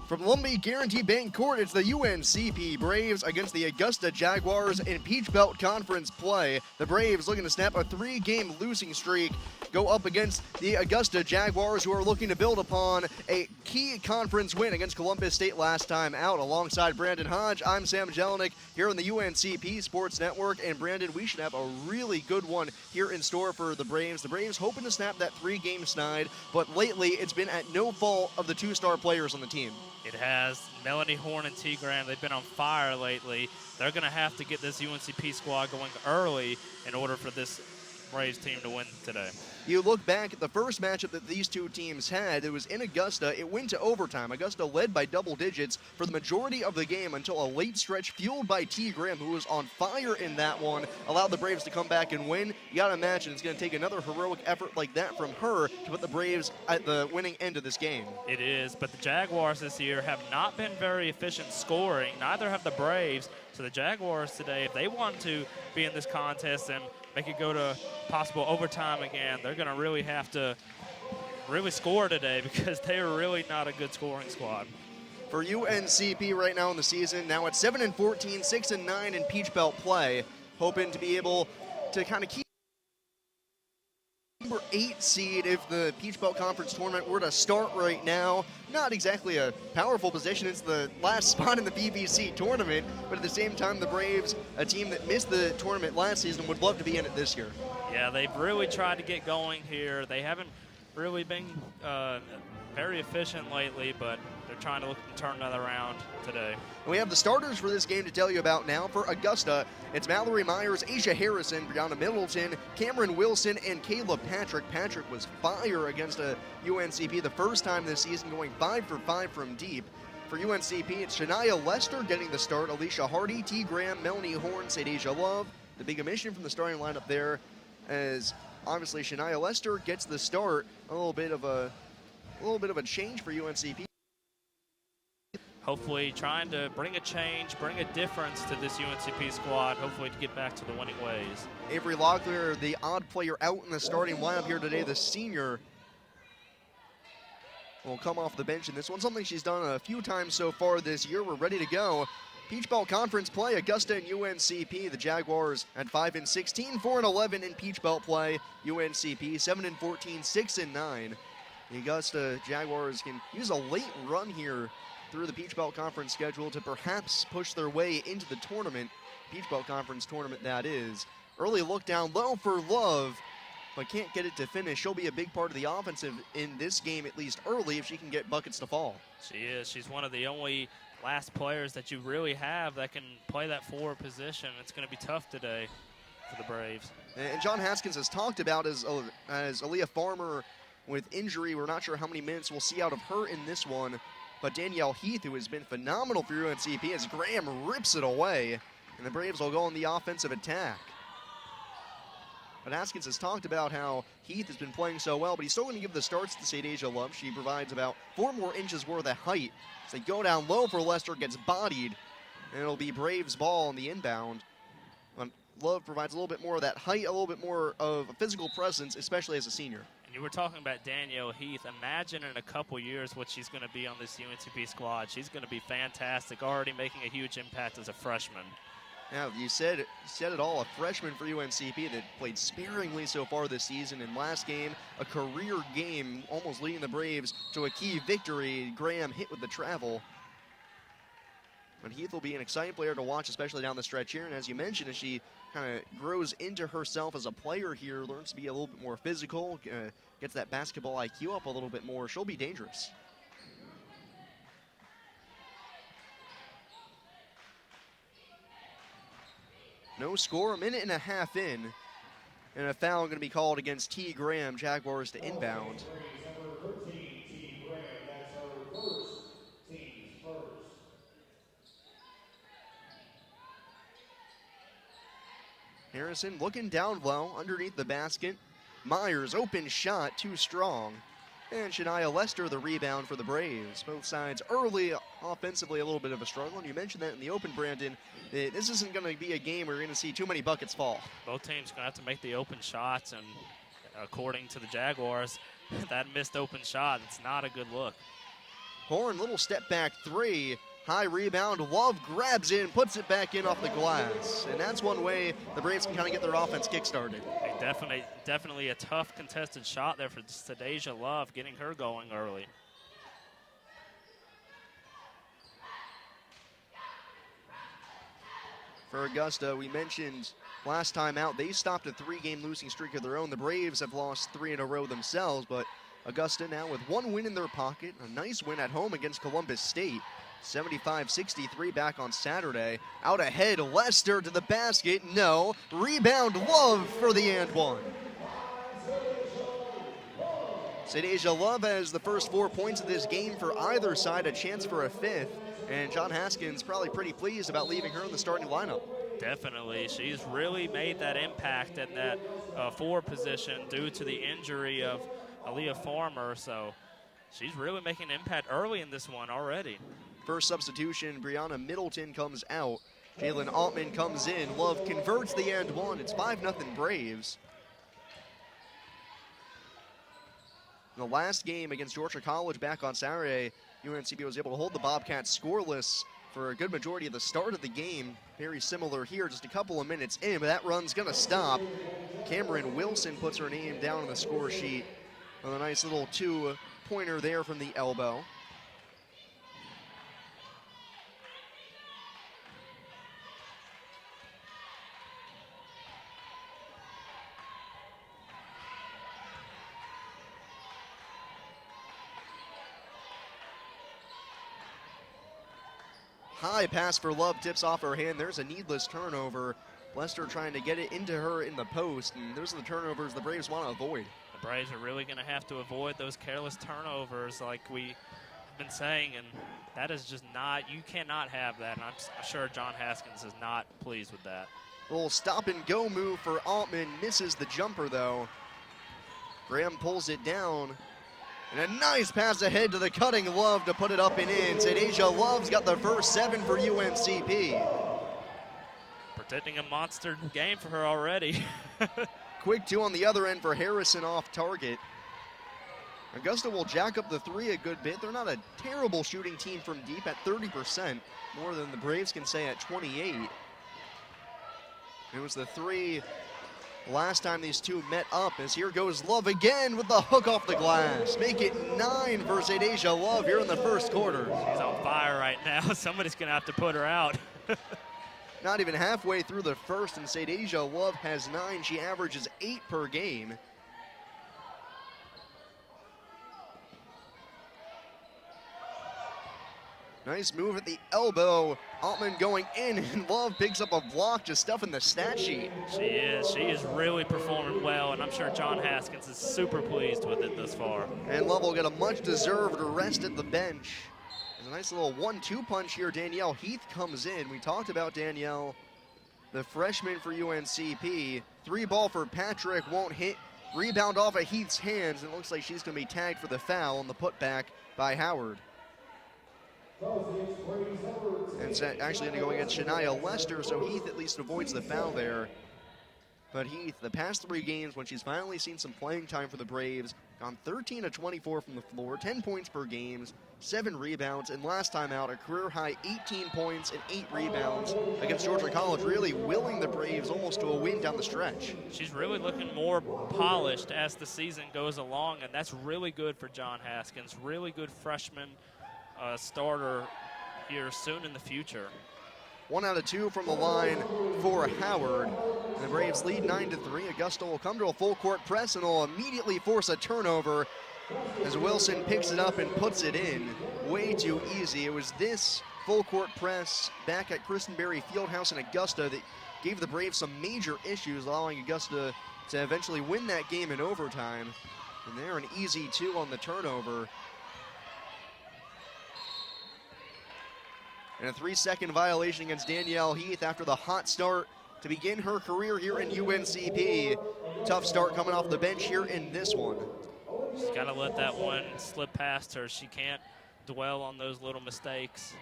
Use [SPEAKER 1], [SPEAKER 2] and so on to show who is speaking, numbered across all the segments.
[SPEAKER 1] From Lumbee Guarantee Bank Court, it's the UNCP Braves against the Augusta Jaguars in Peach Belt Conference play. The Braves looking to snap a 3-game losing streak, go up against the Augusta Jaguars, who are looking to build upon a key conference win against Columbus State last time out. Alongside Brandon Hodge, I'm Sam Jelinek here on the UNCP Sports Network. And Brandon, we should have a really good one here in store for the Braves. The Braves hoping to snap that 3-game snide, but lately it's been at no fault of the 2-star players on the team.
[SPEAKER 2] It has. Melanie Horn and T. Graham, they've been on fire lately. They're going to have to get this UNCP squad going early in order for this Braves team to win today.
[SPEAKER 1] You look back at the first matchup that these two teams had, it was in Augusta. It went to overtime. Augusta led by double digits for the majority of the game until a late stretch fueled by T. Graham, who was on fire in that one, allowed the Braves to come back and win. You got to imagine it's going to take another heroic effort like that from her to put the Braves at the winning end of this game.
[SPEAKER 2] It is, but the Jaguars this year have not been very efficient scoring. Neither have the Braves. So the Jaguars today, if they want to be in this contest and make it go to possible overtime again, they're going to really have to really score today because they are really not a good scoring squad.
[SPEAKER 1] For UNCP right now in the season, now at 7-14, 6-9 in Peach Belt play, hoping to be able to kind of keep number 8 seed if the Peach Belt Conference Tournament were to start right now. Not exactly a powerful position. It's the last spot in the PBC Tournament, but at the same time, the Braves, a team that missed the tournament last season, would love to be in it this year.
[SPEAKER 2] Yeah, they've really tried to get going here. They haven't really been very efficient lately, but they're trying to turn that around today.
[SPEAKER 1] We have the starters for this game to tell you about now. For Augusta, it's Mallory Myers, Asia Harrison, Brianna Middleton, Cameron Wilson, and Caleb Patrick. Patrick was fire against a UNCP the first time this season, going 5 for 5 from deep. For UNCP, it's Shania Lester getting the start, Alicia Hardy, T. Graham, Melanie Horn, Sadasia Love. The big omission from the starting lineup there, as obviously Shania Lester gets the start. A little bit of a change for UNCP.
[SPEAKER 2] Hopefully trying to bring a change, bring a difference to this UNCP squad, hopefully to get back to the winning ways.
[SPEAKER 1] Avery Locklear, the odd player out in the starting lineup here today, the senior, will come off the bench in this one. Something she's done a few times so far this year. We're ready to go. Peach Belt Conference play, Augusta and UNCP. The Jaguars at 5-16, 4-11 in Peach Belt play. UNCP 7-14, 6-9. The Augusta Jaguars can use a late run here through the Peach Belt Conference schedule to perhaps push their way into the tournament. Peach Belt Conference tournament, that is. Early look down low for Love, but can't get it to finish. She'll be a big part of the offensive in this game, at least early, if she can get buckets to fall.
[SPEAKER 2] She is. She's one of the only last players that you really have that can play that forward position. It's going to be tough today for the Braves.
[SPEAKER 1] And John Haskins has talked about as Aaliyah Farmer with injury. We're not sure how many minutes we'll see out of her in this one. But Danielle Heath, who has been phenomenal for UNCP, as Graham rips it away, and the Braves will go on the offensive attack. But Haskins has talked about how Heath has been playing so well, but he's still going to give the starts to Sadasia Love. She provides about 4 more inches worth of height. As they go down low for Lester, gets bodied, and it'll be Braves ball on the inbound. Love provides a little bit more of that height, a little bit more of a physical presence, especially as a senior.
[SPEAKER 2] And you were talking about Danielle Heath. Imagine in a couple years what she's going to be on this UNCP squad. She's going to be fantastic, already making a huge impact as a freshman.
[SPEAKER 1] Yeah, you said it all. A freshman for UNCP that played sparingly so far this season. In last game, a career game, almost leading the Braves to a key victory. Graham hit with the travel. But Heath will be an exciting player to watch, especially down the stretch here. And as you mentioned, as she kind of grows into herself as a player here, learns to be a little bit more physical, gets that basketball IQ up a little bit more, she'll be dangerous. No score, a minute and a half in, and a foul going to be called against T. Graham. Jaguars to inbound. Harrison looking down low underneath the basket. Myers, open shot, too strong. And Shania Lester, the rebound for the Braves. Both sides early, offensively, a little bit of a struggle. And you mentioned that in the open, Brandon. This isn't going to be a game where you're going to see too many buckets fall.
[SPEAKER 2] Both teams going to have to make the open shots. And according to the Jaguars, that missed open shot, it's not a good look.
[SPEAKER 1] Horn, little step back three. High rebound. Love grabs in, puts it back in off the glass. And that's one way the Braves can kind of get their offense kick-started.
[SPEAKER 2] Definitely a tough contested shot there for Sadeja Love, getting her going early.
[SPEAKER 1] For Augusta, we mentioned last time out, they stopped a 3-game losing streak of their own. The Braves have lost 3 in a row themselves, but Augusta now with 1 win in their pocket, a nice win at home against Columbus State. 75-63 back on Saturday. Out ahead, Lester to the basket. No. Rebound, Love for the and one. Sadeja Love has the first 4 points of this game for either side, a chance for a 5th. And John Haskins probably pretty pleased about leaving her in the starting lineup.
[SPEAKER 2] Definitely. She's really made that impact in that forward position due to the injury of Aaliyah Farmer. So she's really making an impact early in this one already.
[SPEAKER 1] First substitution, Brianna Middleton comes out. Jalen Altman comes in. Love converts the and one. It's 5-0 Braves. In the last game against Georgia College back on Saturday, UNCP was able to hold the Bobcats scoreless for a good majority of the start of the game. Very similar here, just a couple of minutes in, but that run's gonna stop. Cameron Wilson puts her name down on the score sheet with a nice little 2-pointer there from the elbow. High pass for Love, tips off her hand. There's a needless turnover. Lester trying to get it into her in the post, and those are the turnovers the Braves want to avoid.
[SPEAKER 2] The Braves are really going to have to avoid those careless turnovers like we've been saying, and that is just not, you cannot have that, and I'm sure John Haskins is not pleased with that.
[SPEAKER 1] A little stop-and-go move for Altman, misses the jumper, though. Graham pulls it down. And a nice pass ahead to the cutting Love to put it up and in. Sadeja Love's got the first 7 for UNCP.
[SPEAKER 2] Protecting a monster game for her already.
[SPEAKER 1] Quick 2 on the other end for Harrison off target. Augusta will jack up the 3 a good bit. They're not a terrible shooting team from deep at 30%, more than the Braves can say at 28. It was the 3 last time these two met up, as here goes Love again with the hook off the glass. Make it 9 for Sadeja Love here in the first quarter.
[SPEAKER 2] She's on fire right now. Somebody's going to have to put her out.
[SPEAKER 1] Not even halfway through the first, and Sadeja Love has 9. She averages 8 per game. Nice move at the elbow. Altman going in, and Love picks up a block, just stuffing the stat sheet.
[SPEAKER 2] She is really performing well, and I'm sure John Haskins is super pleased with it thus far.
[SPEAKER 1] And Love will get a much-deserved rest at the bench. There's a nice little 1-2 punch here. Danielle Heath comes in. We talked about Danielle, the freshman for UNCP. 3 ball for Patrick, won't hit. Rebound off of Heath's hands, and it looks like she's going to be tagged for the foul on the putback by Howard. And it's actually going to go against Shania Lester, so Heath at least avoids the foul there. But Heath, the past 3 games, when she's finally seen some playing time for the Braves, gone 13 of 24 from the floor, 10 points per game, 7 rebounds, and last time out, a career-high 18 points and 8 rebounds against Georgia College, really willing the Braves almost to a win down the stretch.
[SPEAKER 2] She's really looking more polished as the season goes along, and that's really good for John Haskins. Really good freshman starter here soon in the future.
[SPEAKER 1] 1 out of 2 from the line for Howard. And the Braves lead 9-3. Augusta will come to a full court press and will immediately force a turnover as Wilson picks it up and puts it in. Way too easy. It was this full court press back at Christenberry Fieldhouse in Augusta that gave the Braves some major issues, allowing Augusta to eventually win that game in overtime. And they're an easy 2 on the turnover. And a 3-second violation against Danielle Heath after the hot start to begin her career here in UNCP. Tough start coming off the bench here in this one.
[SPEAKER 2] She's got to let that one slip past her. She can't dwell on those little mistakes.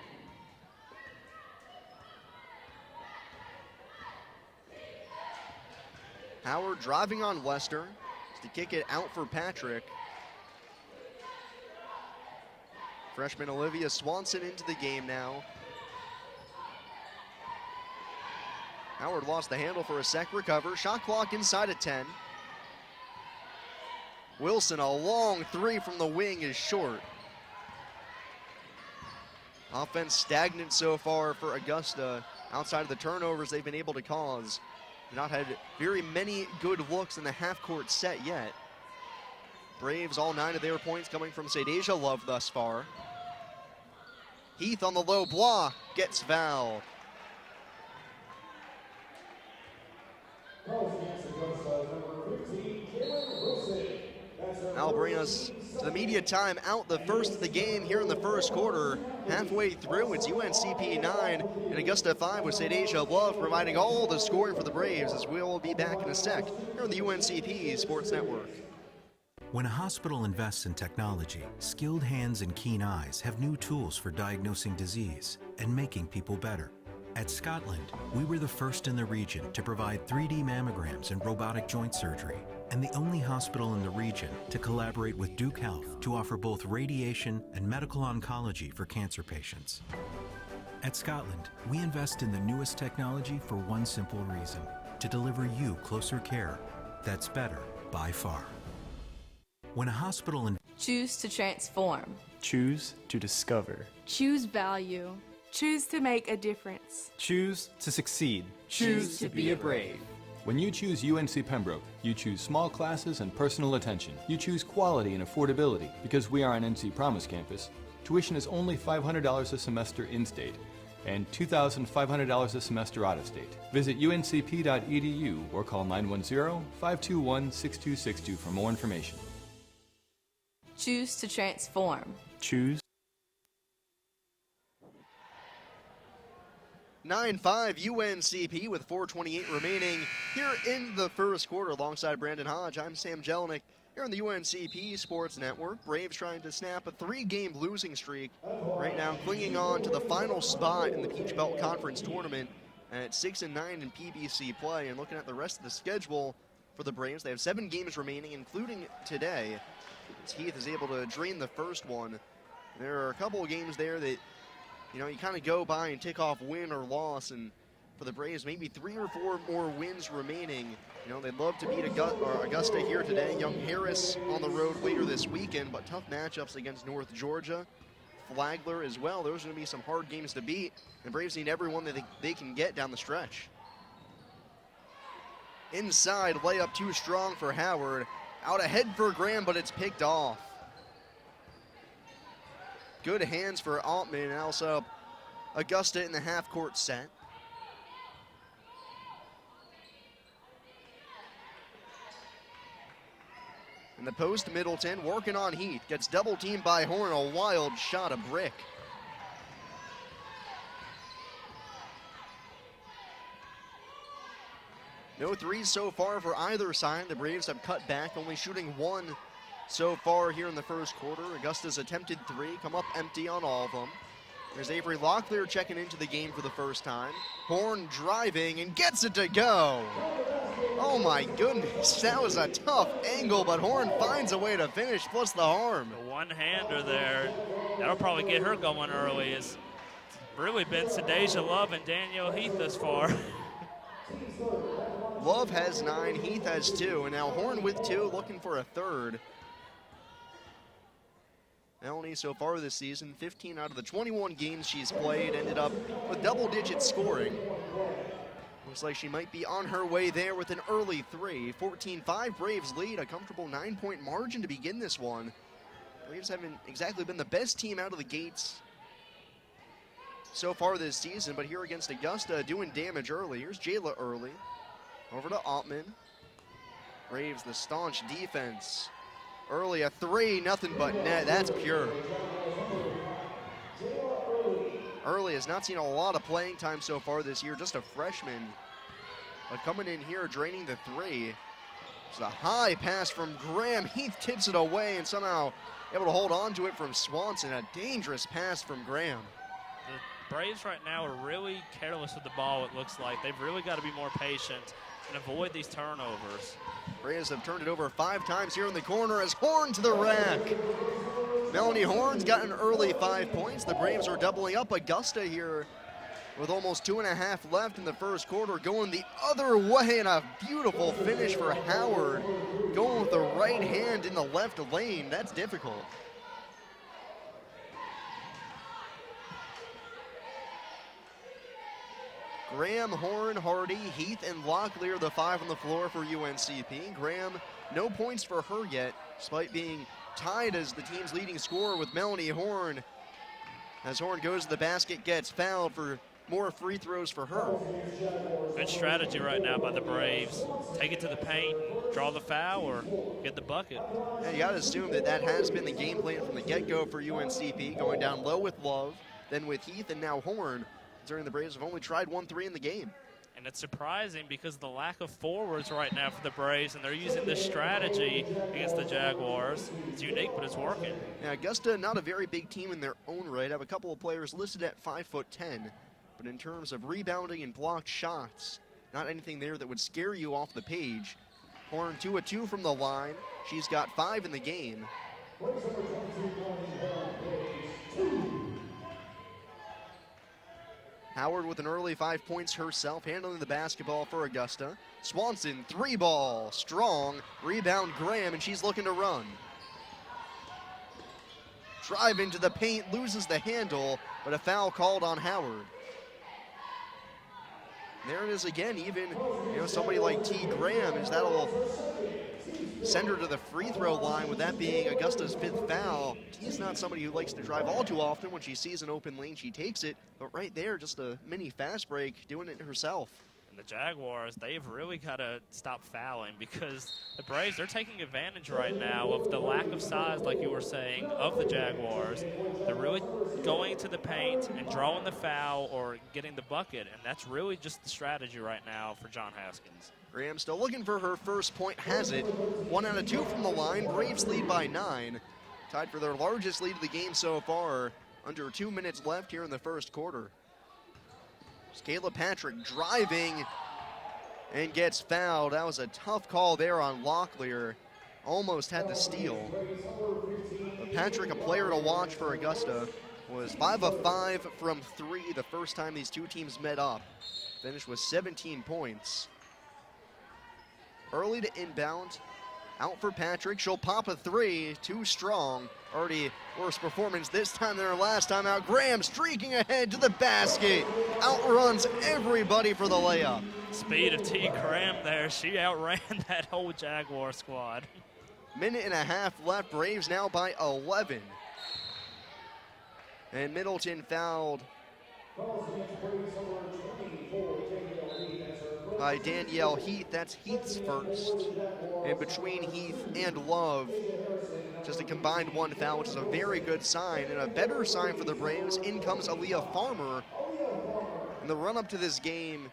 [SPEAKER 1] Howard driving on Lester to kick it out for Patrick. Freshman Olivia Swanson into the game now. Howard lost the handle for a sec, recover. Shot clock inside at 10. Wilson, a long three from the wing, is short. Offense stagnant so far for Augusta. Outside of the turnovers they've been able to cause. They've not had very many good looks in the half-court set yet. Braves, all 9 of their points coming from Sadasia Love thus far. Heath on the low block, gets fouled. That'll bring us to the media time out, the first of the game here in the first quarter. Halfway through, it's UNCP 9 and Augusta 5 with Sadasia Love providing all the scoring for the Braves, as we'll be back in a sec here on the UNCP Sports Network.
[SPEAKER 3] When a hospital invests in technology, skilled hands and keen eyes have new tools for diagnosing disease and making people better. At Scotland, we were the first in the region to provide 3D mammograms and robotic joint surgery, and the only hospital in the region to collaborate with Duke Health to offer both radiation and medical oncology for cancer patients. At Scotland, we invest in the newest technology for one simple reason: to deliver you closer care that's better by far. When a hospital
[SPEAKER 4] choose to transform.
[SPEAKER 5] Choose to discover.
[SPEAKER 6] Choose value.
[SPEAKER 7] Choose to make a difference.
[SPEAKER 5] Choose to succeed.
[SPEAKER 4] Choose to be a Brave.
[SPEAKER 8] When you choose UNC Pembroke, you choose small classes and personal attention. You choose quality and affordability. Because we are an NC Promise campus, tuition is only $500 a semester in-state and $2,500 a semester out-of-state. Visit uncp.edu or call 910-521-6262 for more information.
[SPEAKER 4] Choose to transform.
[SPEAKER 5] Choose.
[SPEAKER 1] 9-5 UNCP with 4:28 remaining here in the first quarter. Alongside Brandon Hodge, I'm Sam Jelinek here on the UNCP Sports Network. Braves trying to snap a 3-game losing streak right now, clinging on to the final spot in the Peach Belt Conference Tournament at 6-9 in PBC play. And looking at the rest of the schedule for the Braves, they have 7 games remaining, including today, as Heath is able to drain the first one. There are a couple of games there that, you know, you kind of go by and tick off win or loss, and for the Braves, maybe 3 or 4 more wins remaining. You know, they'd love to beat Augusta here today. Young Harris on the road later this weekend, but tough matchups against North Georgia, Flagler as well. Those are going to be some hard games to beat. The Braves need everyone that they can get down the stretch. Inside, layup too strong for Howard. Out ahead for Graham, but it's picked off. Good hands for Altman, and also Augusta in the half-court set. In the post, Middleton working on Heath. Gets double-teamed by Horn, a wild shot, a brick. No threes so far for either side. The Braves have cut back, only shooting 1 so far here in the first quarter. Augusta's attempted 3, come up empty on all of them. There's Avery Locklear checking into the game for the first time. Horn driving and gets it to go. Oh my goodness, that was a tough angle, but Horn finds a way to finish, plus the harm.
[SPEAKER 2] The one-hander there, that'll probably get her going early. It's really been Sadasia Love and Danielle Heath thus far.
[SPEAKER 1] Love has 9, Heath has 2, and now Horn with 2, looking for a third. Melanie so far this season, 15 out of the 21 games she's played, ended up with double-digit scoring. Looks like she might be on her way there with an early 3. 14-5, Braves lead, a comfortable 9-point margin to begin this one. Braves haven't exactly been the best team out of the gates so far this season, but here against Augusta, doing damage early. Here's Jayla early. Over to Altman. Braves, the staunch defense. Early, a 3, nothing but net. That's pure. Early has not seen a lot of playing time so far this year, just a freshman. But coming in here, draining the 3. It's a high pass from Graham. Heath tips it away and somehow able to hold on to it from Swanson. A dangerous pass from Graham.
[SPEAKER 2] The Braves right now are really careless with the ball, it looks like. They've really got to be more patient and avoid these turnovers.
[SPEAKER 1] Braves have turned it over 5 times here in the corner as Horn to the rack. Melanie Horn's got an early 5 points. The Braves are doubling up Augusta here with almost 2.5 left in the first quarter, going the other way, and a beautiful finish for Howard, going with the right hand in the left lane. That's difficult. Graham, Horn, Hardy, Heath, and Locklear, the 5 on the floor for UNCP. Graham, no points for her yet, despite being tied as the team's leading scorer with Melanie Horn. As Horn goes to the basket, gets fouled for more free throws for her.
[SPEAKER 2] Good strategy right now by the Braves. Take it to the paint, draw the foul, or get the bucket.
[SPEAKER 1] Yeah, you got to assume that that has been the game plan from the get-go for UNCP, going down low with Love, then with Heath, and now Horn. During the Braves have only tried 1-3 in the game.
[SPEAKER 2] And it's surprising because of the lack of forwards right now for the Braves, and they're using this strategy against the Jaguars. It's unique, but it's working.
[SPEAKER 1] Yeah, Augusta, not a very big team in their own right. Have a couple of players listed at 5'10", but in terms of rebounding and blocked shots, not anything there that would scare you off the page. Horn 2 of 2 from the line. She's got 5 in the game. Howard with an early 5 points herself, handling the basketball for Augusta. Swanson, 3-ball, strong, rebound Graham, and she's looking to run. Drive into the paint, loses the handle, but a foul called on Howard. There it is again, even somebody like T. Graham, as that'll send her to the free throw line, with that being Augusta's 5th foul. T's not somebody who likes to drive all too often. When she sees an open lane, she takes it. But right there, just a mini fast break, doing it herself.
[SPEAKER 2] And the Jaguars, they've really got to stop fouling, because the Braves, they're taking advantage right now of the lack of size, like you were saying, of the Jaguars. They're really going to the paint and drawing the foul or getting the bucket, and that's really just the strategy right now for John Haskins.
[SPEAKER 1] Graham still looking for her first point, has it. 1 out of 2 from the line. Braves lead by 9. Tied for their largest lead of the game so far. Under 2 minutes left here in the first quarter. Kayla Patrick driving and gets fouled. That was a tough call there on Locklear. Almost had the steal. But Patrick, a player to watch for Augusta, was 5 of 5 from 3 the first time these two teams met up. Finished with 17 points. Early to inbound, out for Patrick. She'll pop a 3, too strong. Already worse performance this time than her last time out. Graham streaking ahead to the basket. Outruns everybody for the layup.
[SPEAKER 2] Speed of T. Graham there. She outran that whole Jaguar squad.
[SPEAKER 1] Minute and a half left. Braves now by 11. And Middleton fouled by Danielle Heath. That's Heath's first. And between Heath and Love, just a combined 1 foul, which is a very good sign. And a better sign for the Braves, in comes Aaliyah Farmer. In the run-up to this game,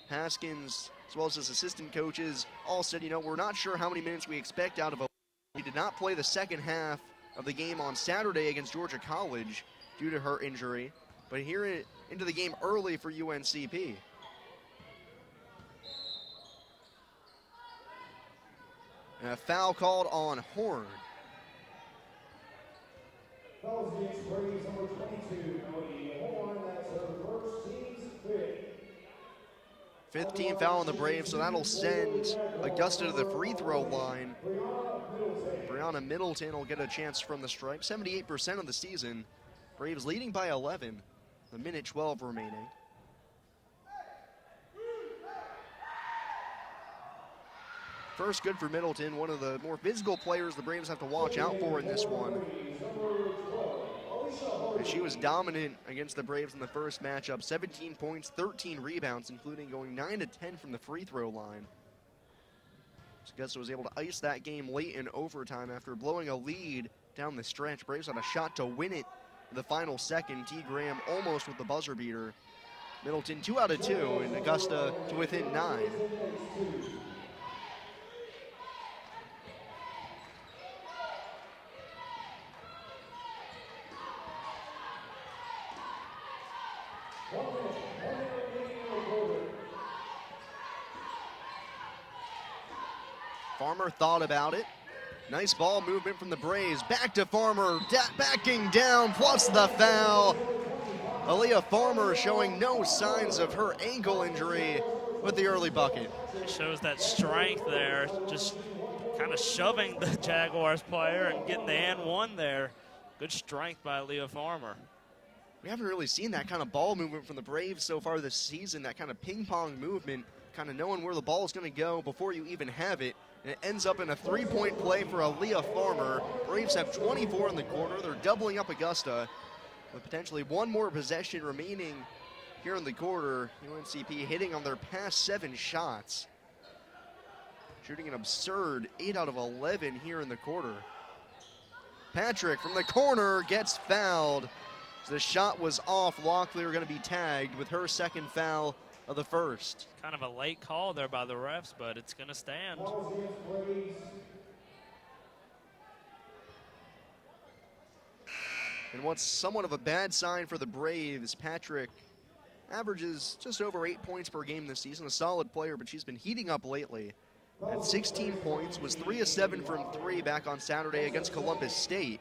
[SPEAKER 1] Haskins, as well as his assistant coaches, all said, we're not sure how many minutes we expect out of Aaliyah. He did not play the second half of the game on Saturday against Georgia College due to her injury. But here into the game early for UNCP. And a foul called on Horn. 15th foul on the Braves, so that'll send Augusta to the free throw line. Brianna Middleton will get a chance from the stripe. 78% of the season. Braves leading by 11. A minute 12 remaining. First good for Middleton, one of the more physical players the Braves have to watch out for in this one. And she was dominant against the Braves in the first matchup. 17 points, 13 rebounds, including going 9 of 10 from the free throw line. Augusta was able to ice that game late in overtime after blowing a lead down the stretch. Braves had a shot to win it in the final second. T. Graham almost with the buzzer beater. Middleton 2 out of 2, and Augusta to within 9. Farmer thought about it, Nice ball movement from the Braves. Back to Farmer, backing down, plus the foul. Aaliyah Farmer showing no signs of her ankle injury with the early bucket.
[SPEAKER 2] She shows that strength there, just kind of shoving the Jaguars player and getting the and one there. Good strength by Aaliyah Farmer.
[SPEAKER 1] We haven't really seen that kind of ball movement from the Braves so far this season, that kind of ping-pong movement, kind of knowing where the ball is going to go before you even have it. And it ends up in a three-point play for Aaliyah Farmer. Braves have 24 in the quarter. They're doubling up Augusta with potentially one more possession remaining here in the quarter. UNCP hitting on their past 7 shots. Shooting an absurd 8 out of 11 here in the quarter. Patrick from the corner gets fouled. The shot was off. Locklear going to be tagged with her second foul of the first.
[SPEAKER 2] Kind of a late call there by the refs, but it's going to stand.
[SPEAKER 1] And what's somewhat of a bad sign for the Braves, Patrick averages just over 8 points per game this season. A solid player, but she's been heating up lately. At 16 points, was 3 of 7 from 3 back on Saturday against Columbus State.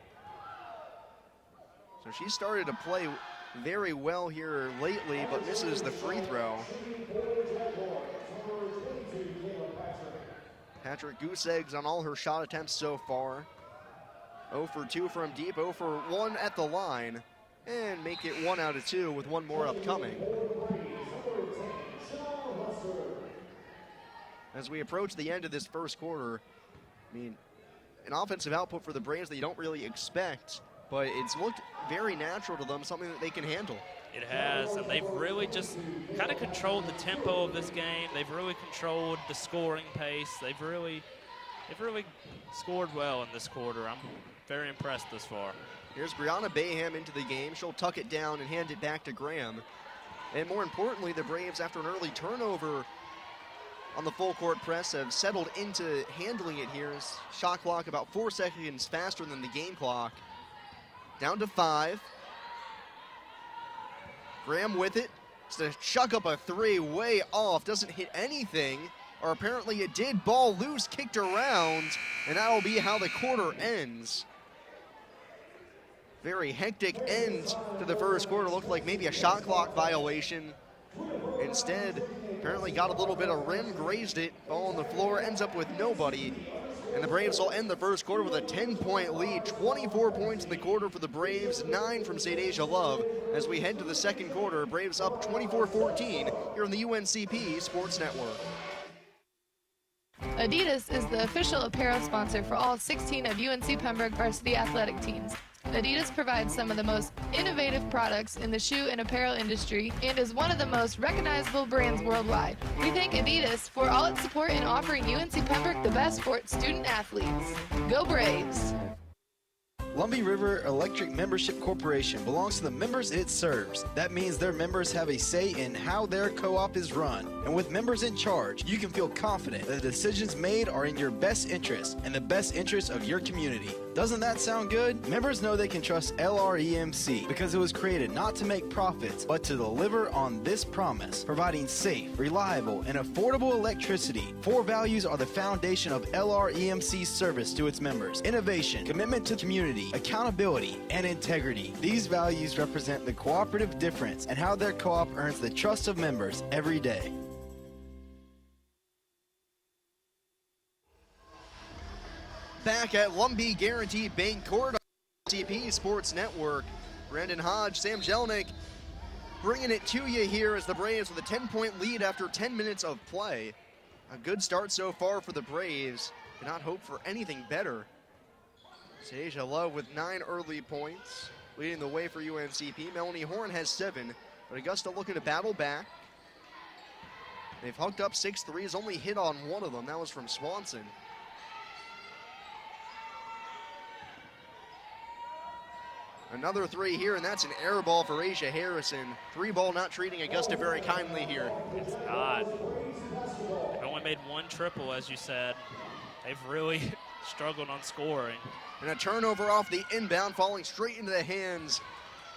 [SPEAKER 1] So she started to play very well here lately, but misses the free throw. Patrick goose eggs on all her shot attempts so far. 0 for 2 from deep, 0 for 1 at the line, and make it 1 out of 2 with one more upcoming. As we approach the end of this first quarter, I mean, an offensive output for the Braves that you don't really expect, but it's looked very natural to them, something that they can handle.
[SPEAKER 2] It has, and they've really just kind of controlled the tempo of this game. They've really controlled the scoring pace. They've really scored well in this quarter. I'm very impressed this far.
[SPEAKER 1] Here's Brianna Bayham into the game. She'll tuck it down and hand it back to Graham. And more importantly, the Braves, after an early turnover on the full court press, have settled into handling it here. Shot clock about 4 seconds faster than the game clock. Down to 5. Graham with it. Just to chuck up a 3 way off. Doesn't hit anything. Or apparently it did. Ball loose, kicked around. And that'll be how the quarter ends. Very hectic end to the first quarter. Looked like maybe a shot clock violation. Instead, apparently got a little bit of rim, grazed it. Ball on the floor, ends up with nobody. And the Braves will end the first quarter with a 10-point lead. 24 points in the quarter for the Braves, 9 from St. Asia Love. As we head to the second quarter, Braves up 24-14 here on the UNCP Sports Network.
[SPEAKER 6] Adidas is the official apparel sponsor for all 16 of UNC Pembroke varsity athletic teams. Adidas provides some of the most innovative products in the shoe and apparel industry and is one of the most recognizable brands worldwide. We thank Adidas for all its support in offering UNC Pembroke the best for its student athletes. Go Braves!
[SPEAKER 9] Lumbee River Electric Membership Corporation belongs to the members it serves. That means their members have a say in how their co-op is run. And with members in charge, you can feel confident that the decisions made are in your best interest and the best interest of your community. Doesn't that sound good? Members know they can trust LREMC because it was created not to make profits, but to deliver on this promise, providing safe, reliable, and affordable electricity. 4 values are the foundation of LREMC's service to its members: innovation, commitment to community, accountability, and integrity. These values represent the cooperative difference and how their co-op earns the trust of members every day.
[SPEAKER 1] Back at Lumbee Guaranteed Bank Court on UNCP Sports Network. Brandon Hodge, Sam Jelnick bringing it to you here as the Braves with a 10-point lead after 10 minutes of play. A good start so far for the Braves. Cannot hope for anything better. Sadeja Love with 9 early points, leading the way for UNCP. Melanie Horn has 7, but Augusta looking to battle back. They've hooked up 6 threes, only hit on 1 of them. That was from Swanson. Another 3 here, and that's an air ball for Asia Harrison. 3 ball not treating Augusta very kindly here.
[SPEAKER 2] It's not. They've only made 1 triple, as you said. They've really struggled on scoring.
[SPEAKER 1] And a turnover off the inbound, falling straight into the hands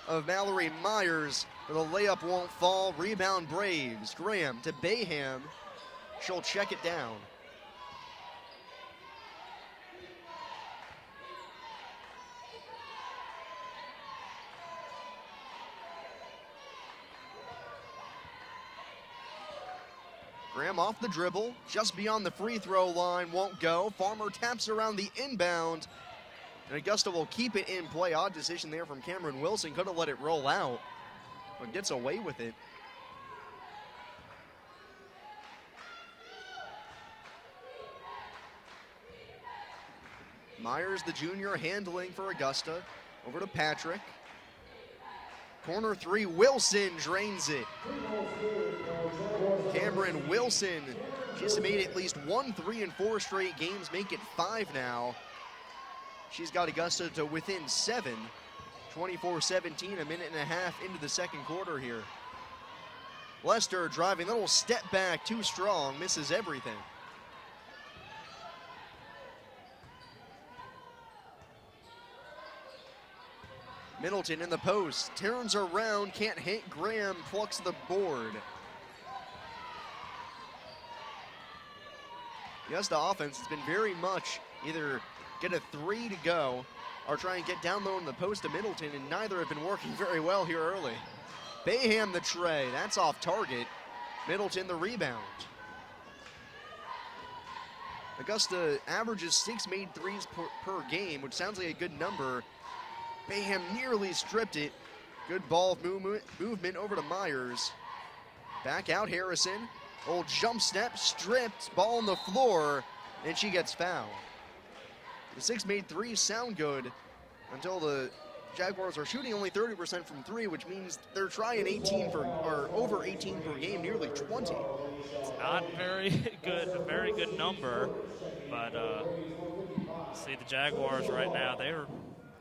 [SPEAKER 1] of Mallory Myers. But the layup won't fall. Rebound Braves. Graham to Bayham. She'll check it down. Graham off the dribble, just beyond the free throw line, won't go. Farmer taps around the inbound, and Augusta will keep it in play. Odd decision there from Cameron Wilson. Could have let it roll out, but gets away with it. Myers, the junior, handling for Augusta. Over to Patrick. Corner three, Wilson drains it. Cameron Wilson, she's made at least 1 3 in 4 straight games, make it 5 now. She's got Augusta to within 7. 24-17, a minute and a half into the second quarter here. Lester driving, little step back, too strong, misses everything. Middleton in the post, turns around, can't hit. Graham plucks the board. The Augusta offense has been very much either get a 3 to go or try and get down low in the post to Middleton, and neither have been working very well here early. Bayham the tray, that's off target. Middleton the rebound. Augusta averages 6 made threes per game, which sounds like a good number. Bayham nearly stripped it. Good ball movement over to Myers. Back out Harrison. Old jump step, stripped, ball on the floor, and she gets fouled. The 6 made threes sound good until the Jaguars are shooting only 30% from 3, which means they're trying 18 for, or over 18 per game, nearly 20.
[SPEAKER 2] It's not very good number, but see the Jaguars right now, they're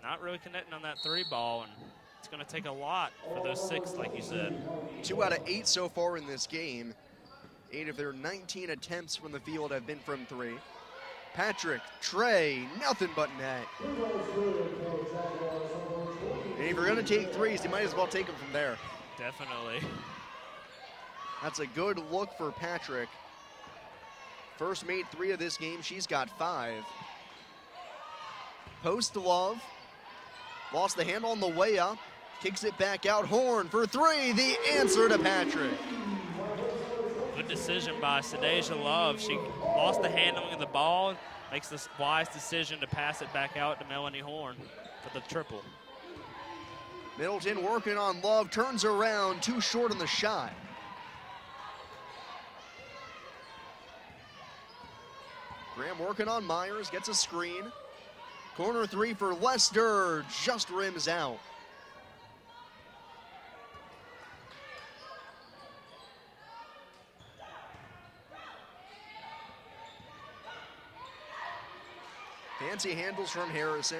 [SPEAKER 2] not really connecting on that 3 ball, and it's going to take a lot for those 6, like you said.
[SPEAKER 1] 2 out of 8 so far in this game. 8 of their 19 attempts from the field have been from 3. Patrick, Trey, nothing but net. And if you're going to take threes, you might as well take them from there.
[SPEAKER 2] Definitely.
[SPEAKER 1] That's a good look for Patrick. First made 3 of this game, she's got 5. Post to Love. Lost the handle on the way up. Kicks it back out. Horn for 3. The answer to Patrick.
[SPEAKER 2] Good decision by Sadasia Love. She lost the handling of the ball. Makes this wise decision to pass it back out to Melanie Horn for the triple.
[SPEAKER 1] Middleton working on Love. Turns around. Too short on the shot. Graham working on Myers. Gets a screen. Corner 3 for Lester, just rims out. Fancy handles from Harrison.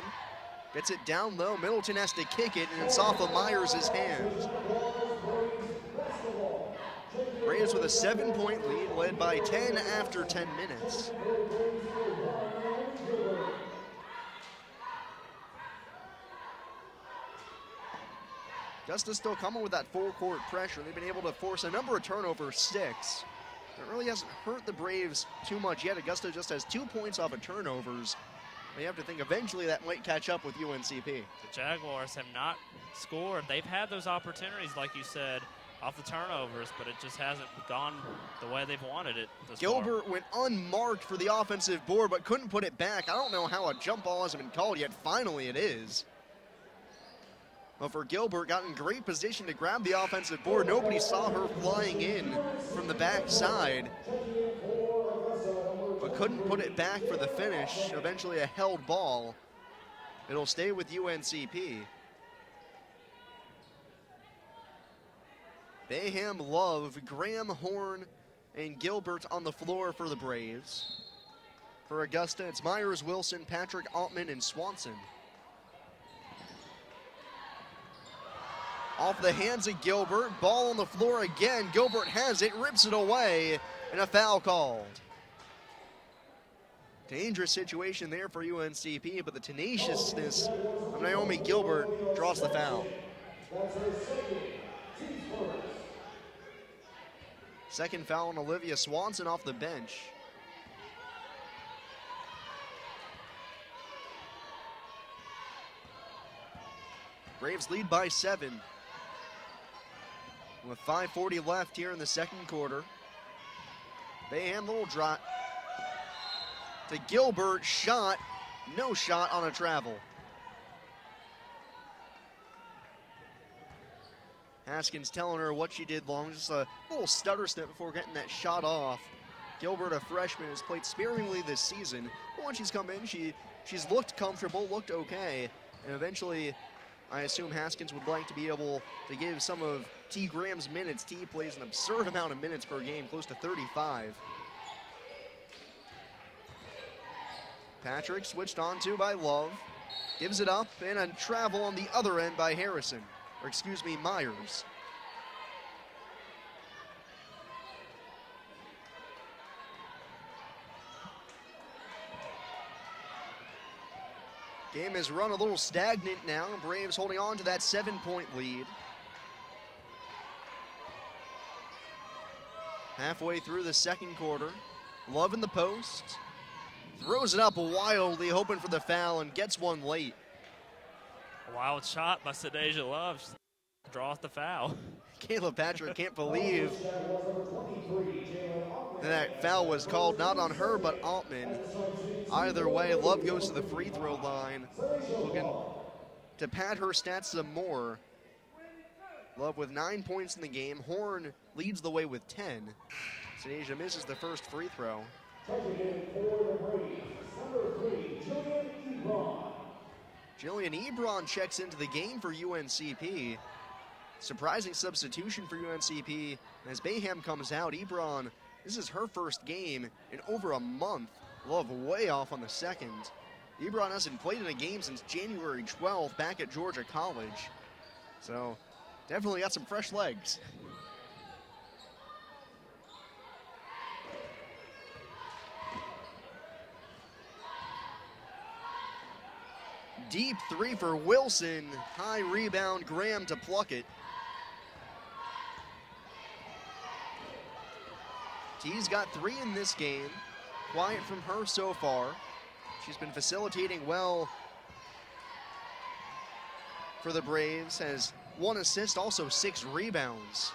[SPEAKER 1] Gets it down low. Middleton has to kick it, and it's off of Myers' hands. Braves with a 7-point lead, led by 10 after 10 minutes. Augusta's still coming with that full-court pressure. They've been able to force a number of turnovers, 6. It really hasn't hurt the Braves too much yet. Augusta just has 2 points off of turnovers. You have to think eventually that might catch up with UNCP.
[SPEAKER 2] The Jaguars have not scored. They've had those opportunities, like you said, off the turnovers, but it just hasn't gone the way they've wanted it this
[SPEAKER 1] Gilbert
[SPEAKER 2] far.
[SPEAKER 1] went unmarked for the offensive board, but couldn't put it back. I don't know how a jump ball hasn't been called yet. Finally it is. But for Gilbert, got in great position to grab the offensive board. Nobody saw her flying in from the backside, but couldn't put it back for the finish. Eventually a held ball. It'll stay with UNCP. Bayham, Love, Graham, Horn, and Gilbert on the floor for the Braves. For Augusta, it's Myers, Wilson, Patrick, Altman, and Swanson. Off the hands of Gilbert, ball on the floor again. Gilbert has it, rips it away, and a foul called. Dangerous situation there for UNCP, but the tenaciousness of Naomi Gilbert draws the foul. Second foul on Olivia Swanson off the bench. Braves lead by 7. With 5:40 left here in the second quarter. Bayham, little drop to Gilbert, shot, no shot on a travel. Haskins telling her what she did wrong, just a little stutter step before getting that shot off. Gilbert, a freshman, has played sparingly this season, but when she's come in, she's looked comfortable, looked okay, and eventually I assume Haskins would like to be able to give some of T. Graham's minutes. T plays an absurd amount of minutes per game, close to 35. Patrick switched on to by Love, gives it up, and a travel on the other end by Harrison, or excuse me, Myers. Game has run a little stagnant now. Braves holding on to that 7-point lead. Halfway through the second quarter. Love in the post. Throws it up wildly, hoping for the foul, and gets one late.
[SPEAKER 2] A wild shot by Sadeja Love. Draws the foul.
[SPEAKER 1] Caleb Patrick can't believe that foul was called not on her, but Altman. Either way, Love goes to the free throw line, looking to pad her stats some more. Love with 9 points in the game. Horn leads the way with 10. Sadeja misses the first free throw. Jillian Ebron checks into the game for UNCP. Surprising substitution for UNCP. As Bayham comes out, Ebron, this is her first game in over a month. Love way off on the second. Ebron hasn't played in a game since January 12th back at Georgia College. So definitely got some fresh legs. Deep three for Wilson. High rebound, Graham to pluck it. T's got 3 in this game. Quiet from her so far. She's been facilitating well for the Braves. Has 1 assist, also 6 rebounds.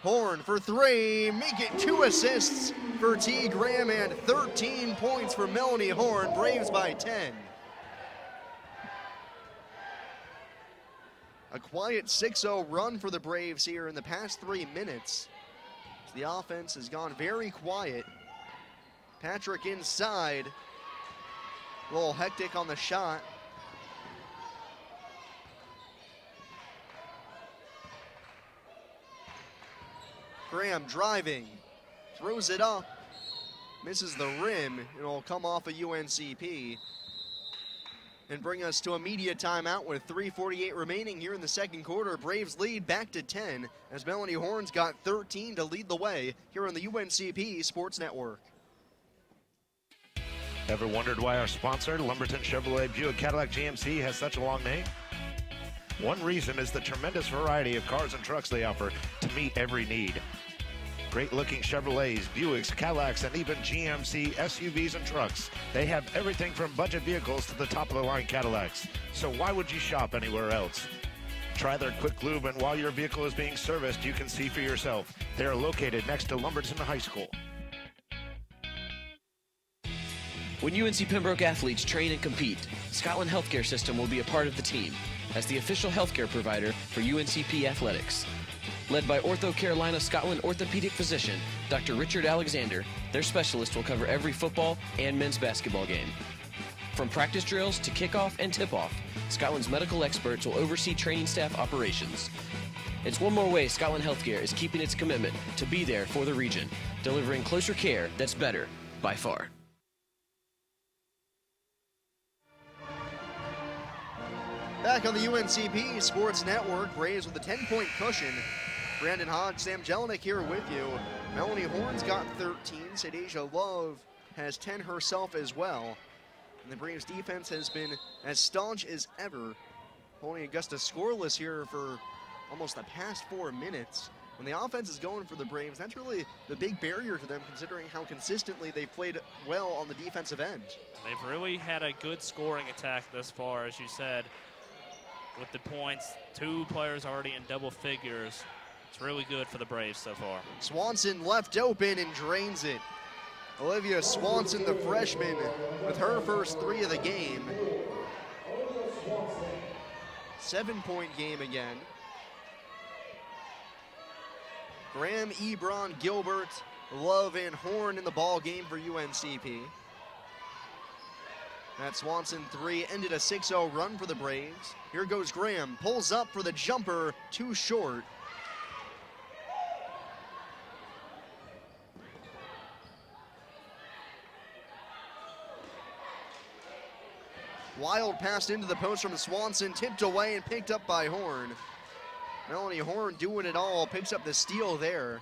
[SPEAKER 1] Horn for 3, make it 2 assists for T. Graham and 13 points for Melanie Horn. Braves by 10. A quiet 6-0 run for the Braves here in the past 3 minutes. The offense has gone very quiet. Patrick inside. A little hectic on the shot. Graham driving. Throws it up. Misses the rim. It'll come off a UNCP. And bring us to a media timeout with 3:48 remaining here in the second quarter. Braves lead back to 10 as Melanie Horn's got 13 to lead the way here on the UNCP Sports Network.
[SPEAKER 10] Ever wondered why our sponsor, Lumberton Chevrolet Buick Cadillac GMC, has such a long name? One reason is the tremendous variety of cars and trucks they offer to meet every need. Great-looking Chevrolets, Buicks, Cadillacs, and even GMC SUVs and trucks. They have everything from budget vehicles to the top-of-the-line Cadillacs. So why would you shop anywhere else? Try their quick lube, and while your vehicle is being serviced, you can see for yourself. They are located next to Lumberton High School.
[SPEAKER 11] When UNC Pembroke athletes train and compete, Scotland Healthcare System will be a part of the team as the official healthcare provider for UNCP athletics. Led by Ortho Carolina Scotland orthopedic physician, Dr. Richard Alexander, their specialist will cover every football and men's basketball game. From practice drills to kickoff and tip-off, Scotland's medical experts will oversee training staff operations. It's one more way Scotland Healthcare is keeping its commitment to be there for the region, delivering closer care that's better by far.
[SPEAKER 1] Back on the UNCP Sports Network, Braves with a 10-point cushion. Brandon Hodge, Sam Jelinek here with you. Melanie Horn's got 13. Sadeja Love has 10 herself as well. And the Braves defense has been as staunch as ever, holding Augusta scoreless here for almost the past 4 minutes. When the offense is going for the Braves, that's really the big barrier to them, considering how consistently they've played well on the defensive end.
[SPEAKER 2] They've really had a good scoring attack thus far, as you said, with the points. 2 players already in double figures. It's really good for the Braves so far.
[SPEAKER 1] Swanson left open and drains it. Olivia Swanson, the freshman, with her first 3 of the game. 7-point game again. Graham, Ebron, Gilbert, Love, and Horn in the ball game for UNCP. That Swanson 3 ended a 6-0 run for the Braves. Here goes Graham, pulls up for the jumper, too short. Wild pass into the post from Swanson, tipped away and picked up by Horn. Melanie Horn doing it all, picks up the steal there.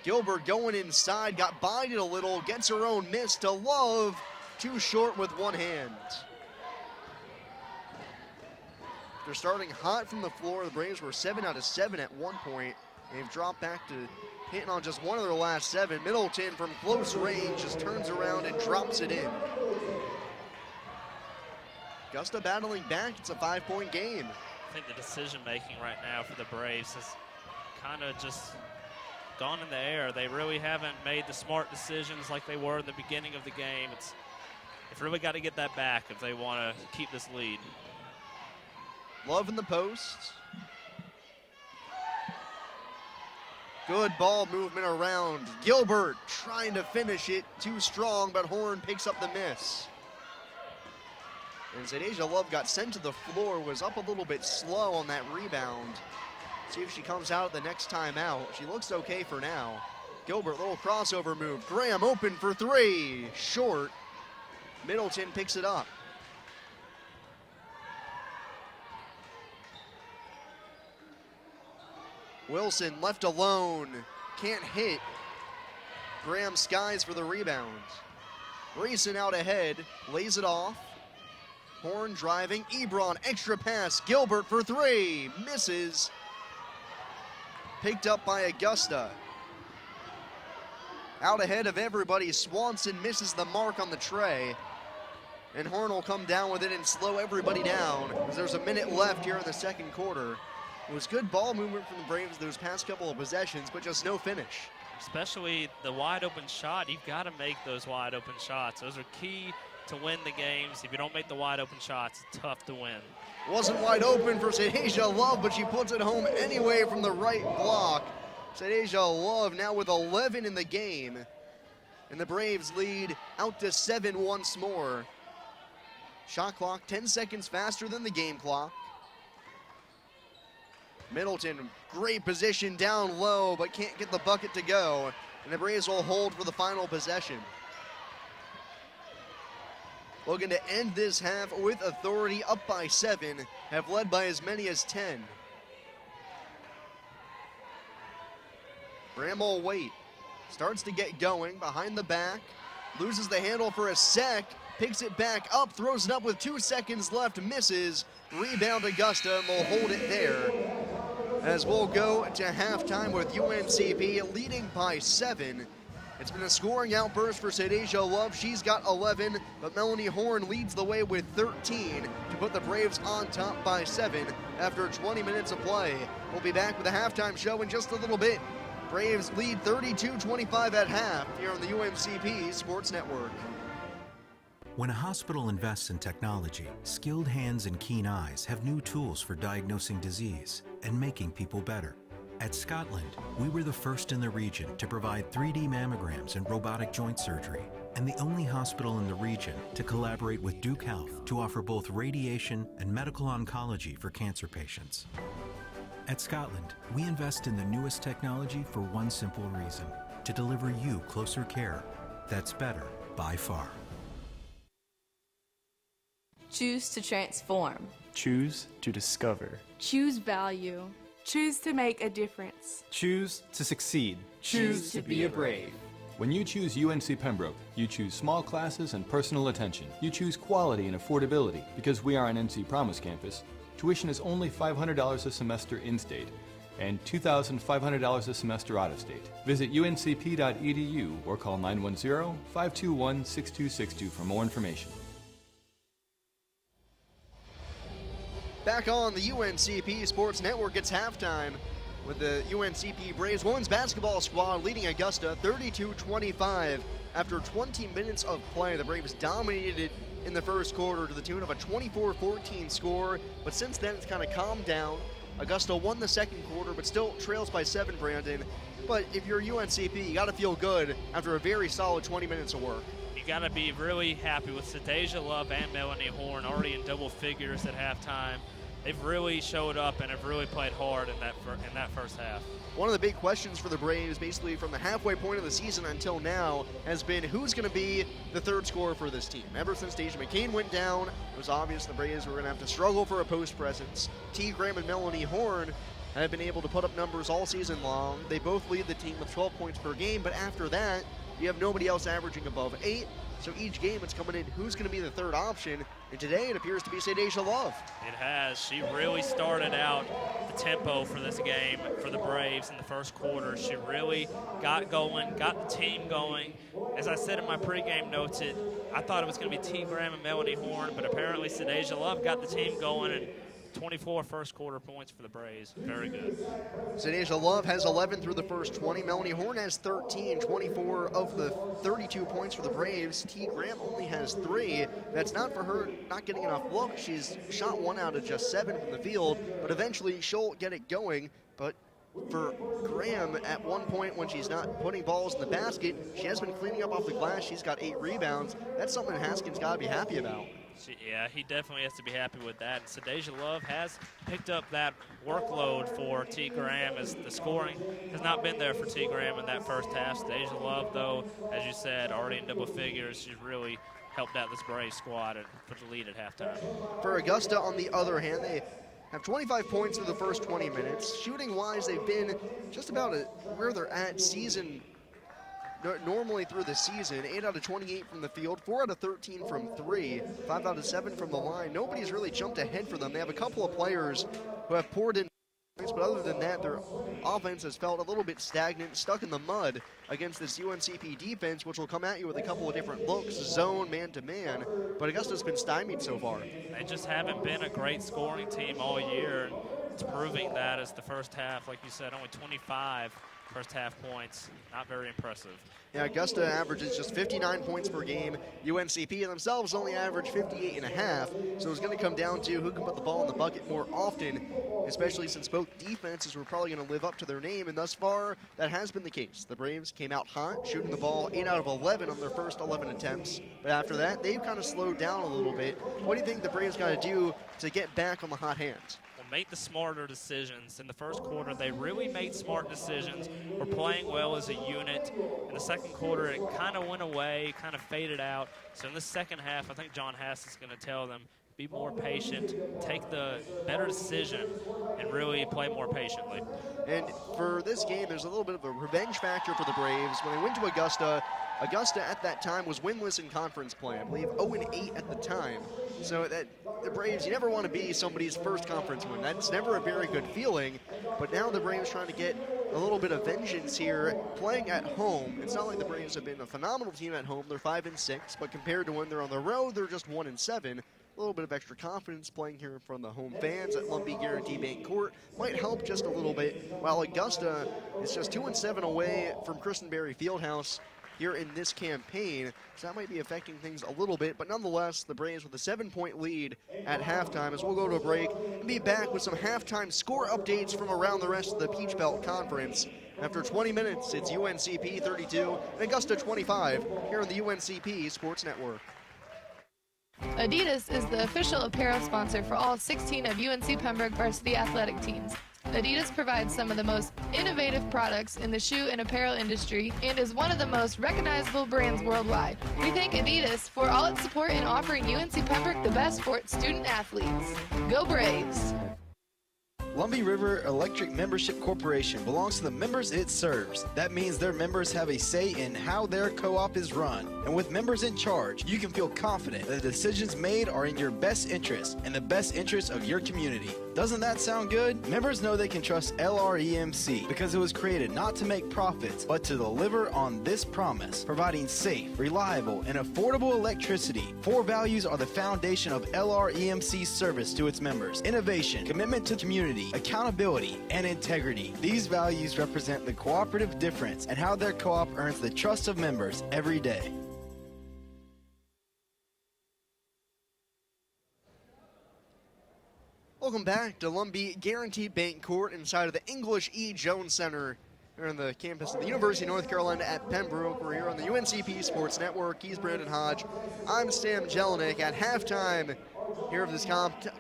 [SPEAKER 1] Gilbert going inside, got bided a little, gets her own miss to Love, too short with one hand. They're starting hot from the floor. The Braves were 7 out of 7 at one point. They've dropped back to hitting on just one of their last 7. Middleton from close range just turns around and drops it in. Augusta battling back. It's a 5-point game.
[SPEAKER 2] I think the decision making right now for the Braves has kind of just gone in the air. They really haven't made the smart decisions like they were in the beginning of the game. They've really got to get that back if they want to keep this lead.
[SPEAKER 1] Love in the post. Good ball movement around. Gilbert trying to finish it, too strong, but Horn picks up the miss. And Zadeja Love got sent to the floor, was up a little bit slow on that rebound. See if she comes out the next time out. She looks okay for now. Gilbert, little crossover move. Graham open for 3, short. Middleton picks it up. Wilson left alone, can't hit. Graham skies for the rebound. Grayson out ahead, lays it off. Horn driving, Ebron, extra pass, Gilbert for 3, misses. Picked up by Augusta. Out ahead of everybody, Swanson misses the mark on the tray. And Horn will come down with it and slow everybody down, as there's a minute left here in the second quarter. It was good ball movement from the Braves those past couple of possessions, but just no finish.
[SPEAKER 2] Especially the wide open shot. You've got to make those wide open shots. Those are key to win the games. If you don't make the wide open shots, it's tough to win.
[SPEAKER 1] Wasn't wide open for Zadeja Love, but she puts it home anyway from the right block. Zadeja Love now with 11 in the game. And the Braves lead out to 7 once more. Shot clock 10 seconds faster than the game clock. Middleton, great position down low, but can't get the bucket to go. And the Braves will hold for the final possession. Looking to end this half with authority, up by 7, have led by as many as 10. Bramall Waite starts to get going behind the back, loses the handle for a sec, picks it back up, throws it up with 2 seconds left, misses. Rebound Augusta, and will hold it there. As we'll go to halftime with UNCP leading by 7. It's been a scoring outburst for Zadeja Love. She's got 11, but Melanie Horn leads the way with 13 to put the Braves on top by 7 after 20 minutes of play. We'll be back with a halftime show in just a little bit. Braves lead 32-25 at half here on the UNCP Sports Network.
[SPEAKER 3] When a hospital invests in technology, skilled hands and keen eyes have new tools for diagnosing disease and making people better. At Scotland, we were the first in the region to provide 3D mammograms and robotic joint surgery, and the only hospital in the region to collaborate with Duke Health to offer both radiation and medical oncology for cancer patients. At Scotland, we invest in the newest technology for one simple reason: to deliver you closer care that's better by far.
[SPEAKER 4] Choose to transform.
[SPEAKER 5] Choose to discover.
[SPEAKER 7] Choose value. Choose to make a difference.
[SPEAKER 5] Choose to succeed.
[SPEAKER 4] Choose to be a brave.
[SPEAKER 8] When you choose UNC Pembroke, you choose small classes and personal attention. You choose quality and affordability. Because we are an NC Promise campus, tuition is only $500 a semester in-state and $2,500 a semester out-of-state. Visit uncp.edu or call 910-521-6262 for more information.
[SPEAKER 1] Back on the UNCP Sports Network, it's halftime with the UNCP Braves women's basketball squad leading Augusta 32-25. After 20 minutes of play, the Braves dominated it in the first quarter to the tune of a 24-14 score, but since then it's kind of calmed down. Augusta won the second quarter, but still trails by 7, Brandon. But if you're UNCP, you got to feel good after a very solid 20 minutes of work.
[SPEAKER 2] You got to be really happy with Sadeja Love and Melanie Horn already in double figures at halftime. They've really showed up and have really played hard in that first half.
[SPEAKER 1] One of the big questions for the Braves, basically from the halfway point of the season until now, has been who's going to be the third scorer for this team. Ever since Deja McCain went down, it was obvious the Braves were going to have to struggle for a post presence. T. Graham and Melanie Horn have been able to put up numbers all season long. They both lead the team with 12 points per game, but after that, you have nobody else averaging above 8. So each game it's coming in who's going to be the third option, and today it appears to be Sadeja Love.
[SPEAKER 2] It has. She really started out the tempo for this game for the Braves in the first quarter. She really got going, got the team going. As I said in my pregame notes, I thought it was going to be T. Graham and Melanie Horn, but apparently Sadeja Love got the team going, and 24 first quarter points for the Braves. Very good.
[SPEAKER 1] Sadeja Love has 11 through the first 20. Melanie Horn has 13, 24 of the 32 points for the Braves. T. Graham only has 3. That's not for her not getting enough looks. She's shot 1 out of just 7 from the field, but eventually she'll get it going. But for Graham, at one point when she's not putting balls in the basket, she has been cleaning up off the glass. She's got 8 rebounds. That's something Haskins got to be happy about.
[SPEAKER 2] Yeah, he definitely has to be happy with that. And Sadeja Love has picked up that workload for T. Graham, as the scoring has not been there for T. Graham in that first half. Sadeja Love, though, as you said, already in double figures. She's really helped out this Braves squad and put the lead at halftime.
[SPEAKER 1] For Augusta, on the other hand, they have 25 points through the first 20 minutes. Shooting-wise, they've been just about where they're at normally through the season. 8 out of 28 from the field, 4 out of 13 from 3, 5 out of 7 from the line. Nobody's really jumped ahead for them. They have a couple of players who have poured in points, but other than that, their offense has felt a little bit stagnant, stuck in the mud against this UNCP defense, which will come at you with a couple of different looks, zone, man-to-man, but Augusta's been stymied so far.
[SPEAKER 2] They just haven't been a great scoring team all year, and it's proving that as the first half, like you said, only 25 first half points. Not very impressive.
[SPEAKER 1] Yeah, Augusta averages just 59 points per game. UNCP themselves only average 58.5, so it's going to come down to who can put the ball in the bucket more often, especially since both defenses were probably going to live up to their name, and thus far, that has been the case. The Braves came out hot, shooting the ball 8 out of 11 on their first 11 attempts, but after that, they've kind of slowed down a little bit. What do you think the Braves got to do to get back on the hot hands?
[SPEAKER 2] Make the smarter decisions. In the first quarter, they really made smart decisions. We're playing well as a unit. In the second quarter, it kind of went away, kind of faded out. So in the second half, I think John Hass is going to tell them, be more patient, take the better decision, and really play more patiently.
[SPEAKER 1] And for this game, there's a little bit of a revenge factor for the Braves. When they went to Augusta, Augusta at that time was winless in conference play. I believe 0-8 at the time. So that the Braves, you never want to be somebody's first conference win. That's never a very good feeling. But now the Braves trying to get a little bit of vengeance here, playing at home. It's not like the Braves have been a phenomenal team at home. They're 5-6, but compared to when they're on the road, they're just 1-7. A little bit of extra confidence playing here from the home fans at Lumpy Guarantee Bank Court might help just a little bit, while Augusta is just 2-7 away from Christenberry Fieldhouse here in this campaign, so that might be affecting things a little bit, but nonetheless, the Braves with a 7-point lead at halftime, as we'll go to a break and be back with some halftime score updates from around the rest of the Peach Belt Conference. After 20 minutes, it's UNCP 32 and Augusta 25 here on the UNCP Sports Network.
[SPEAKER 6] Adidas is the official apparel sponsor for all 16 of UNC Pembroke varsity athletic teams. Adidas provides some of the most innovative products in the shoe and apparel industry and is one of the most recognizable brands worldwide. We thank Adidas for all its support in offering UNC Pembroke the best for its student athletes. Go Braves!
[SPEAKER 9] Lumbee River Electric Membership Corporation belongs to the members it serves. That means their members have a say in how their co-op is run. And with members in charge, you can feel confident that the decisions made are in your best interest and the best interest of your community. Doesn't that sound good? Members know they can trust LREMC because it was created not to make profits, but to deliver on this promise, providing safe, reliable, and affordable electricity. 4 values are the foundation of LREMC's service to its members: innovation, commitment to community, accountability, and integrity. These values represent the cooperative difference and how their co-op earns the trust of members every day.
[SPEAKER 1] Welcome back to Lumbee Guaranteed Bank Court inside of the English E. Jones Center here on the campus of the University of North Carolina at Pembroke. We're here on the UNCP Sports Network. He's Brandon Hodge. I'm Stam Jelinek at halftime here of this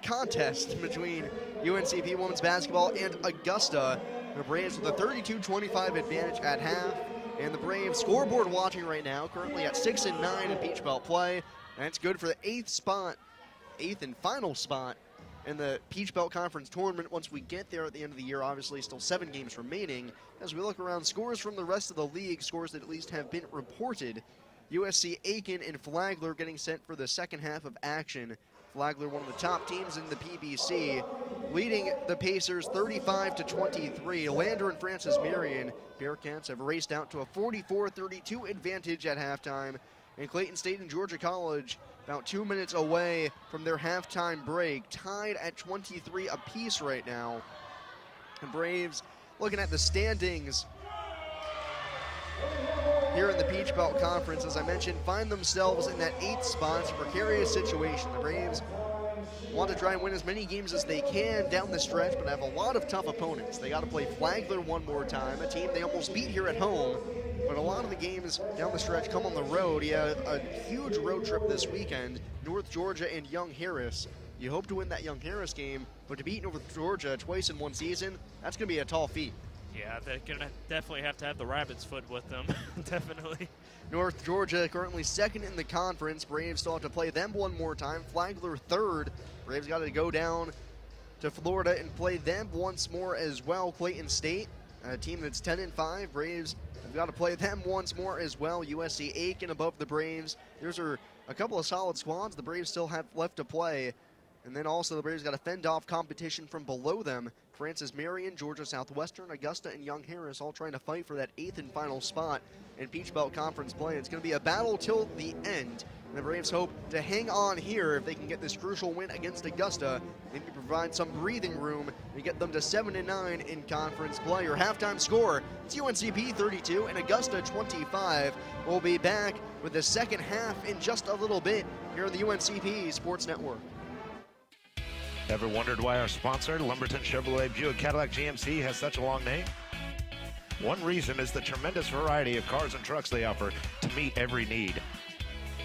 [SPEAKER 1] contest between UNCP women's basketball and Augusta. The Braves with a 32-25 advantage at half. And the Braves scoreboard watching right now, currently at 6-9 in Peach Belt play. That's good for the 8th and final spot in the Peach Belt Conference Tournament. Once we get there at the end of the year, obviously still 7 games remaining. As we look around, scores from the rest of the league, scores that at least have been reported. USC Aiken and Flagler getting set for the second half of action. Flagler, one of the top teams in the PBC, leading the Pacers 35-23. Lander and Francis Marion, Bearcats, have raced out to a 44-32 advantage at halftime. And Clayton State and Georgia College, about 2 minutes away from their halftime break, tied at 23 apiece right now. The Braves, looking at the standings here in the Peach Belt Conference, as I mentioned, find themselves in that 8th spot. It's a precarious situation. The Braves want to try and win as many games as they can down the stretch, but have a lot of tough opponents. They got to play Flagler one more time, a team they almost beat here at home. But a lot of the games down the stretch come on the road. You have a huge road trip this weekend, North Georgia and Young Harris. You hope to win that Young Harris game, but to beat North Georgia twice in one season, that's going to be a tall feat.
[SPEAKER 2] Yeah, they're going to definitely have to have the rabbit's foot with them, definitely.
[SPEAKER 1] North Georgia currently 2nd in the conference. Braves still have to play them one more time. Flagler 3rd. Braves got to go down to Florida and play them once more as well. Clayton State, a team that's 10-5. Braves have got to play them once more as well. USC Aiken above the Braves. Those are a couple of solid squads the Braves still have left to play. And then also the Braves got to fend off competition from below them. Francis Marion, Georgia Southwestern, Augusta, and Young Harris all trying to fight for that 8th and final spot in Peach Belt Conference play. It's going to be a battle till the end. And the Braves hope to hang on here if they can get this crucial win against Augusta. Maybe provide some breathing room and get them to 7-9 in conference play. Your halftime score, it's UNCP 32 and Augusta 25. We'll be back with the second half in just a little bit here on the UNCP Sports Network.
[SPEAKER 10] Ever wondered why our sponsor, Lumberton Chevrolet Buick Cadillac GMC, has such a long name? One reason is the tremendous variety of cars and trucks they offer to meet every need.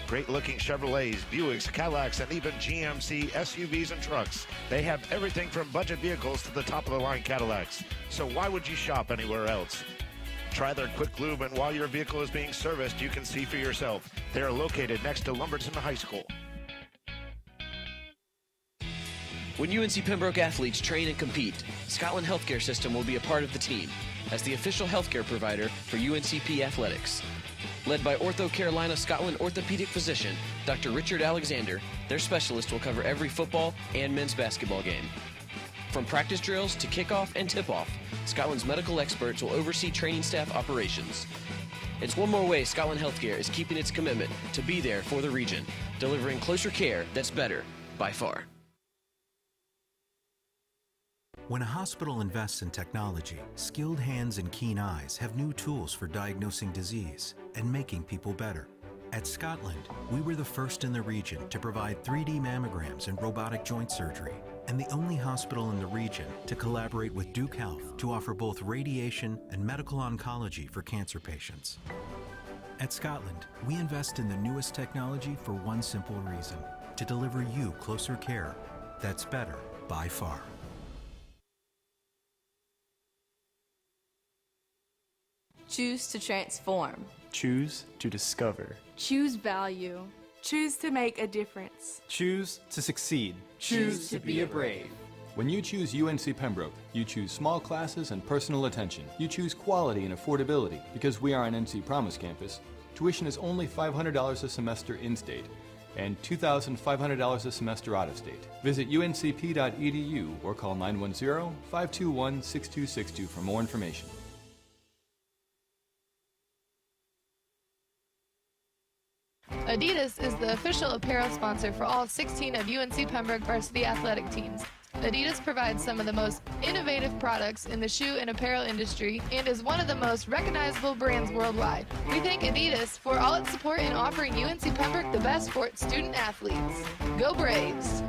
[SPEAKER 10] Great-looking Chevrolets, Buicks, Cadillacs, and even GMC SUVs and trucks. They have everything from budget vehicles to the top-of-the-line Cadillacs. So why would you shop anywhere else? Try their quick lube, and while your vehicle is being serviced, you can see for yourself. They are located next to Lumberton High School.
[SPEAKER 11] When UNC Pembroke athletes train and compete, Scotland Healthcare System will be a part of the team as the official healthcare provider for UNCP athletics. Led by Ortho Carolina Scotland orthopedic physician Dr. Richard Alexander, their specialist will cover every football and men's basketball game. From practice drills to kickoff and tip-off, Scotland's medical experts will oversee training staff operations. It's one more way Scotland Healthcare is keeping its commitment to be there for the region, delivering closer care that's better by far.
[SPEAKER 3] When a hospital invests in technology, skilled hands and keen eyes have new tools for diagnosing disease and making people better. At Scotland, we were the first in the region to provide 3D mammograms and robotic joint surgery, and the only hospital in the region to collaborate with Duke Health to offer both radiation and medical oncology for cancer patients. At Scotland, we invest in the newest technology for one simple reason: to deliver you closer care that's better by far.
[SPEAKER 4] Choose to transform.
[SPEAKER 5] Choose to discover.
[SPEAKER 7] Choose value. Choose to make a difference.
[SPEAKER 5] Choose to succeed.
[SPEAKER 4] Choose to be a brave.
[SPEAKER 8] When you choose UNC Pembroke, you choose small classes and personal attention. You choose quality and affordability. Because we are an NC Promise campus, tuition is only $500 a semester in-state and $2,500 a semester out-of-state. Visit uncp.edu or call 910-521-6262 for more information.
[SPEAKER 6] Adidas is the official apparel sponsor for all 16 of UNC Pembroke varsity athletic teams. Adidas provides some of the most innovative products in the shoe and apparel industry and is one of the most recognizable brands worldwide. We thank Adidas for all its support in offering UNC Pembroke the best for its student athletes. Go Braves!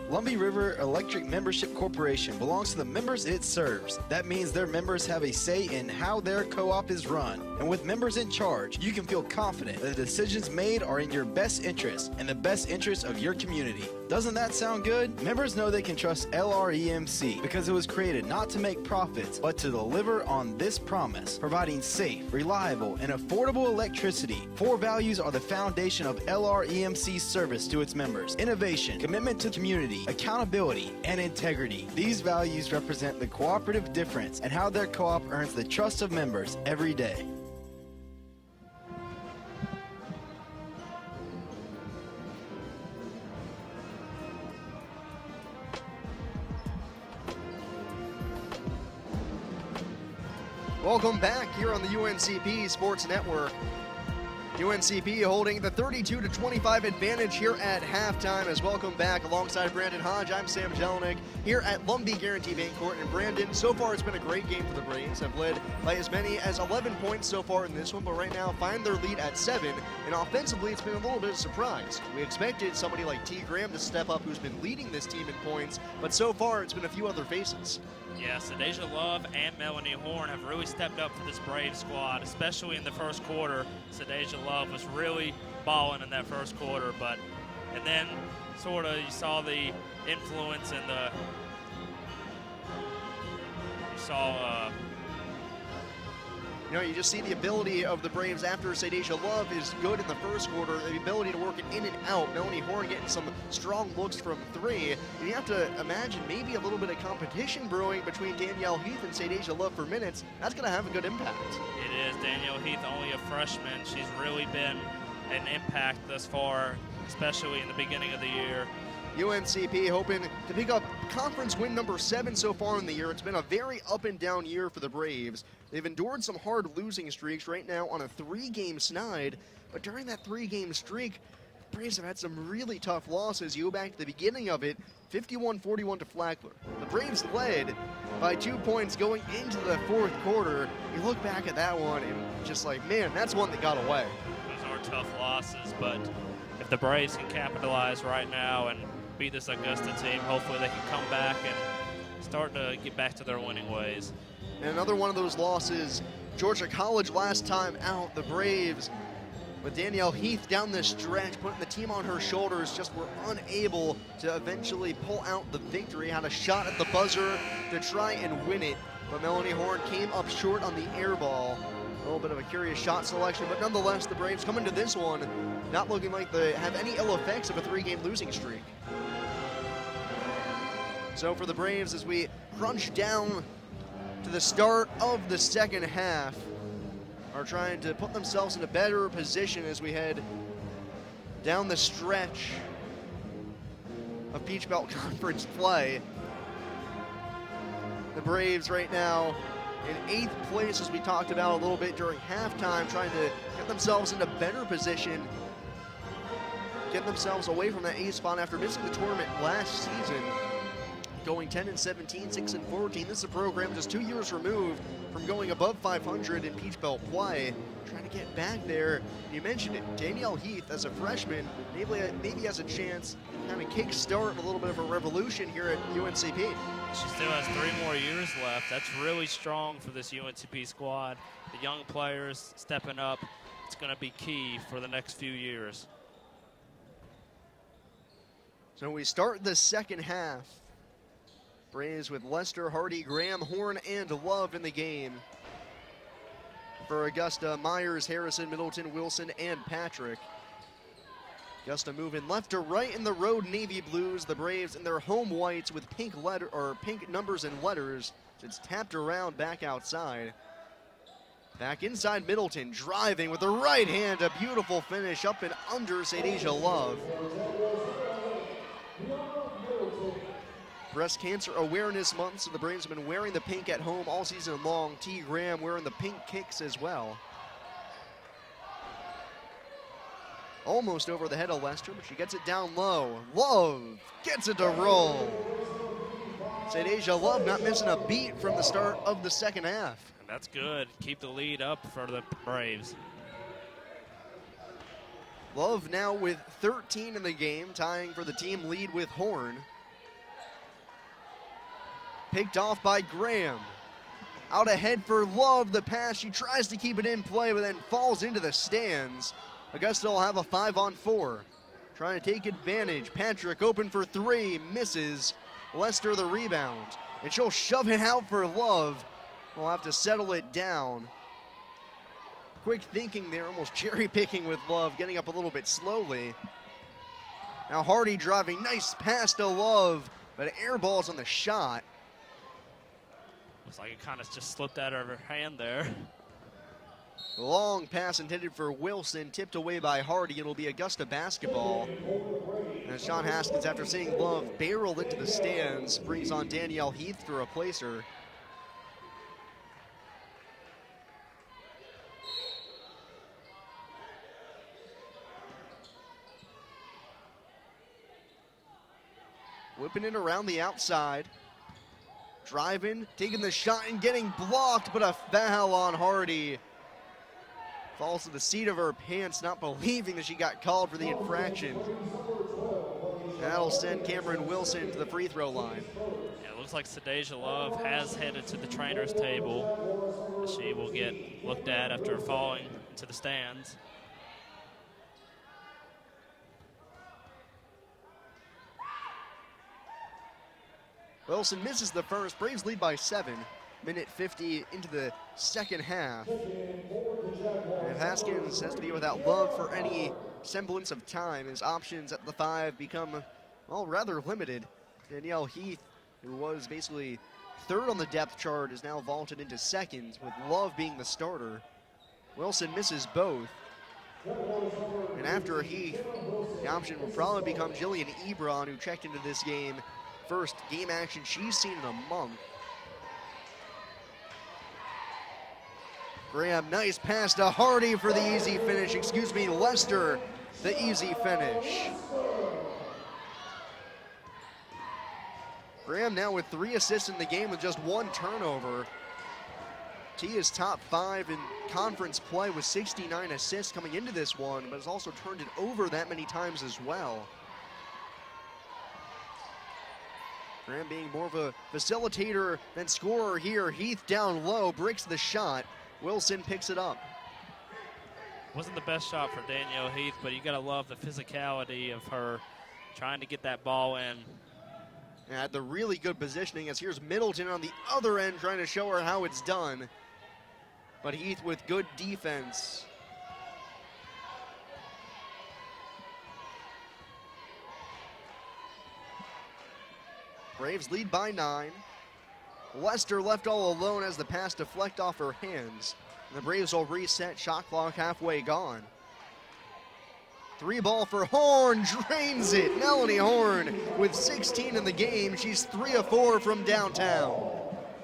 [SPEAKER 9] Lumbee River Electric Membership Corporation belongs to the members it serves. That means their members have a say in how their co-op is run. And with members in charge, you can feel confident that the decisions made are in your best interest and the best interest of your community. Doesn't that sound good? Members know they can trust LREMC because it was created not to make profits, but to deliver on this promise, providing safe, reliable, and affordable electricity. 4 values are the foundation of LREMC's service to its members: innovation, commitment to community, accountability, and integrity. These values represent the cooperative difference and how their co-op earns the trust of members every day.
[SPEAKER 1] Welcome back here on the UNCP Sports Network. UNCP holding the 32-25 advantage here at halftime. As welcome back alongside Brandon Hodge. I'm Sam Jelinek here at Lumbee Guarantee Bank Court. And Brandon, so far it's been a great game for the Braves. Have led by as many as 11 points so far in this one, but right now find their lead at 7. And offensively, it's been a little bit of a surprise. We expected somebody like T. Graham to step up, who's been leading this team in points, but so far it's been a few other faces.
[SPEAKER 2] Yeah, Deja Love and Melanie Horn have really stepped up for this Braves squad, especially in the first quarter. Deja Love was really balling in that first quarter, and then sort of you saw the influence and
[SPEAKER 1] you just see the ability of the Braves after Deja Love is good in the first quarter, the ability to work it in and out. Melanie Horn getting some strong looks from 3. And you have to imagine maybe a little bit of competition brewing between Danielle Heath and Deja Love for minutes. That's going to have a good impact.
[SPEAKER 2] It is. Danielle Heath, only a freshman. She's really been an impact thus far, especially in the beginning of the year.
[SPEAKER 1] UNCP hoping to pick up conference win number 7 so far in the year. It's been a very up and down year for the Braves. They've endured some hard losing streaks right now on a 3-game snide, but during that 3-game streak, the Braves have had some really tough losses. You go back to the beginning of it, 51-41 to Flagler. The Braves led by 2 points going into the 4th quarter. You look back at that one and just like, man, that's one that got away.
[SPEAKER 2] Those are tough losses, but if the Braves can capitalize right now and beat this Augusta team, hopefully they can come back and start to get back to their winning ways.
[SPEAKER 1] And another one of those losses, Georgia College last time out, the Braves, with Danielle Heath down the stretch, putting the team on her shoulders, just were unable to eventually pull out the victory. Had a shot at the buzzer to try and win it, but Melanie Horn came up short on the air ball. A little bit of a curious shot selection, but nonetheless, the Braves come into this one not looking like they have any ill effects of a 3-game losing streak. So for the Braves, as we crunch down to the start of the second half, are trying to put themselves in a better position as we head down the stretch of Peach Belt Conference play. The Braves right now in 8th place, as we talked about a little bit during halftime, trying to get themselves in a better position, get themselves away from that 8th spot after missing the tournament last season, going 10-17, 6-14. This is a program just 2 years removed from going above 500 in Peach Belt play, trying to get back there. You mentioned it, Danielle Heath as a freshman maybe has a chance to kind of kick-start a little bit of a revolution here at UNCP.
[SPEAKER 2] She still has 3 more years left. That's really strong for this UNCP squad. The young players stepping up, it's going to be key for the next few years.
[SPEAKER 1] So we start the second half. Braves with Lester, Hardy, Graham, Horn, and Love in the game. For Augusta, Myers, Harrison, Middleton, Wilson, and Patrick. Augusta moving left to right in the road navy blues. The Braves in their home whites with pink numbers and letters. It's tapped around back outside. Back inside Middleton, driving with the right hand. A beautiful finish up and under Sadasia Love. Breast Cancer Awareness Month, so the Braves have been wearing the pink at home all season long. T. Graham wearing the pink kicks as well. Almost over the head of Lester, but she gets it down low. Love gets it to roll. Sadasia Love not missing a beat from the start of the second half.
[SPEAKER 2] And that's good. Keep the lead up for the Braves.
[SPEAKER 1] Love now with 13 in the game, tying for the team lead with Horn. Picked off by Graham. Out ahead for Love, the pass. She tries to keep it in play, but then falls into the stands. Augusta will have a 5-on-4. Trying to take advantage. Patrick open for three, misses. Lester the rebound. And she'll shove it out for Love. We'll have to settle it down. Quick thinking there, almost cherry picking with Love, getting up a little bit slowly. Now Hardy driving, nice pass to Love, but air balls on the shot.
[SPEAKER 2] Looks like it kind of just slipped out of her hand there.
[SPEAKER 1] Long pass intended for Wilson, tipped away by Hardy. It'll be Augusta basketball. And Sean Haskins, after seeing Love barrel into the stands, brings on Danielle Heath to replace her. Whipping it around the outside. Driving, taking the shot and getting blocked, but a foul on Hardy. Falls to the seat of her pants, not believing that she got called for the infraction. That'll send Cameron Wilson to the free throw line.
[SPEAKER 2] Yeah, it looks like Sadasia Love has headed to the trainer's table. She will get looked at after falling into the stands.
[SPEAKER 1] Wilson misses the first. Braves lead by 7. Minute 50 into the second half. And Haskins has to be without Love for any semblance of time. His options at the 5 become, well, rather limited. Danielle Heath, who was basically third on the depth chart, is now vaulted into second, with Love being the starter. Wilson misses both. And after Heath, the option will probably become Jillian Ebron, who checked into this game. First game action she's seen in a month. Graham, nice pass to Hardy for the easy finish. Excuse me, Lester, the easy finish. Graham now with 3 assists in the game with just 1 turnover. T is top 5 in conference play with 69 assists coming into this one, but has also turned it over that many times as well. Graham being more of a facilitator than scorer here. Heath down low, breaks the shot. Wilson picks it up.
[SPEAKER 2] Wasn't the best shot for Danielle Heath, but you gotta love the physicality of her trying to get that ball in.
[SPEAKER 1] And had the really good positioning, as here's Middleton on the other end trying to show her how it's done. But Heath with good defense. Braves lead by 9. Lester left all alone as the pass deflect off her hands. And the Braves will reset, shot clock halfway gone. 3 ball for Horn, drains it. Melanie Horn with 16 in the game. She's 3 of 4 from downtown.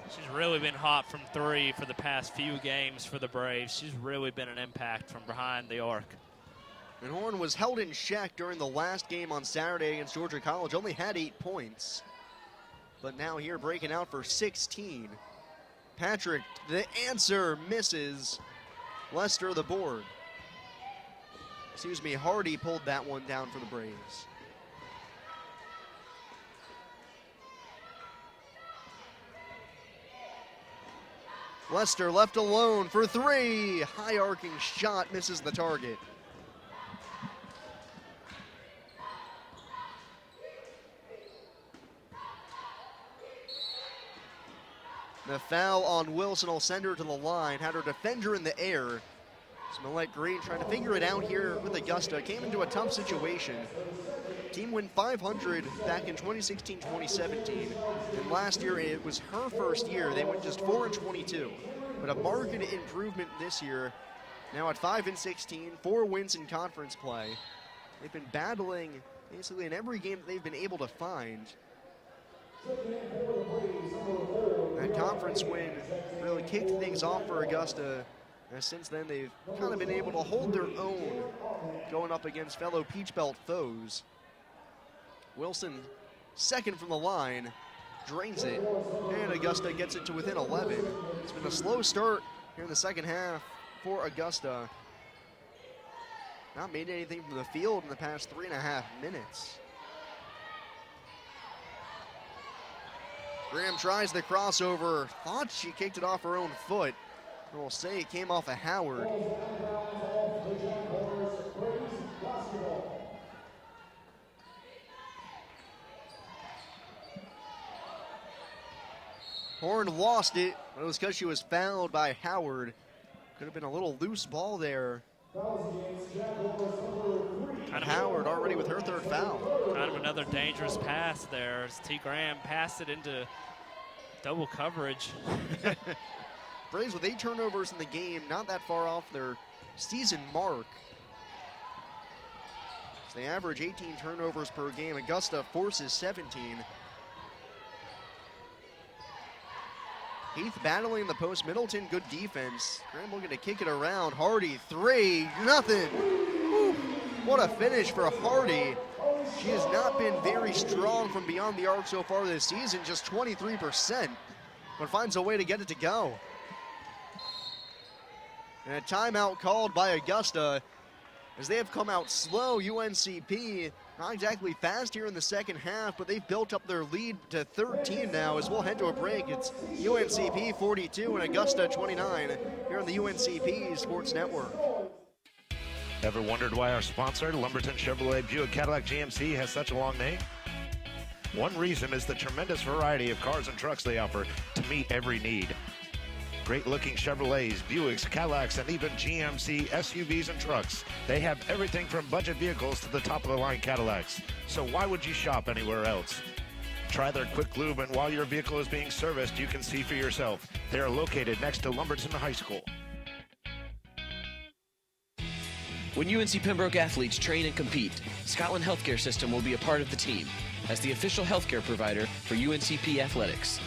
[SPEAKER 2] She's really been hot from 3 for the past few games for the Braves. She's really been an impact from behind the arc.
[SPEAKER 1] And Horn was held in check during the last game on Saturday against Georgia College, only had 8 points. But now here breaking out for 16. Patrick, the answer, misses. Lester the board. Excuse me, Hardy pulled that one down for the Braves. Lester left alone for 3. High arcing shot, misses the target. The foul on Wilson will send her to the line. Had her defender in the air. Smollett Green trying to figure it out here with Augusta. Came into a tough situation. Team went 500 back in 2016-2017. And last year, it was her first year. They went just 4-22. But a marked improvement this year. Now at 5-16, 4 wins in conference play. They've been battling basically in every game that they've been able to find. That conference win really kicked things off for Augusta. And since then, they've kind of been able to hold their own going up against fellow Peach Belt foes. Wilson, second from the line, drains it, and Augusta gets it to within 11. It's been a slow start here in the second half for Augusta. Not made anything from the field in the past 3.5 minutes. Graham tries the crossover, thought she kicked it off her own foot. We'll say it came off of Howard. Horn lost it, but it was because she was fouled by Howard. Could have been a little loose ball there. Howard already with her third foul.
[SPEAKER 2] Kind of another dangerous pass there as T. Graham passed it into double coverage.
[SPEAKER 1] Braves with 8 turnovers in the game, not that far off their season mark. So they average 18 turnovers per game. Augusta forces 17. Heath battling the post. Middleton, good defense. Graham looking to kick it around. Hardy, 3, nothing. Woo. What a finish for Hardy. She has not been very strong from beyond the arc so far this season, just 23%, but finds a way to get it to go. And a timeout called by Augusta as they have come out slow. UNCP not exactly fast here in the second half, but they've built up their lead to 13 now. As we'll head to a break, it's UNCP 42 and Augusta 29 here on the UNCP Sports Network.
[SPEAKER 10] Ever wondered why our sponsor, Lumberton Chevrolet Buick Cadillac GMC, has such a long name? One reason is the tremendous variety of cars and trucks they offer to meet every need. Great-looking Chevrolets, Buicks, Cadillacs, and even GMC SUVs and trucks. They have everything from budget vehicles to the top-of-the-line Cadillacs. So why would you shop anywhere else? Try their quick lube, and while your vehicle is being serviced, you can see for yourself. They are located next to Lumberton High School.
[SPEAKER 11] When UNC Pembroke athletes train and compete, Scotland Healthcare System will be a part of the team as the official healthcare provider for UNCP athletics.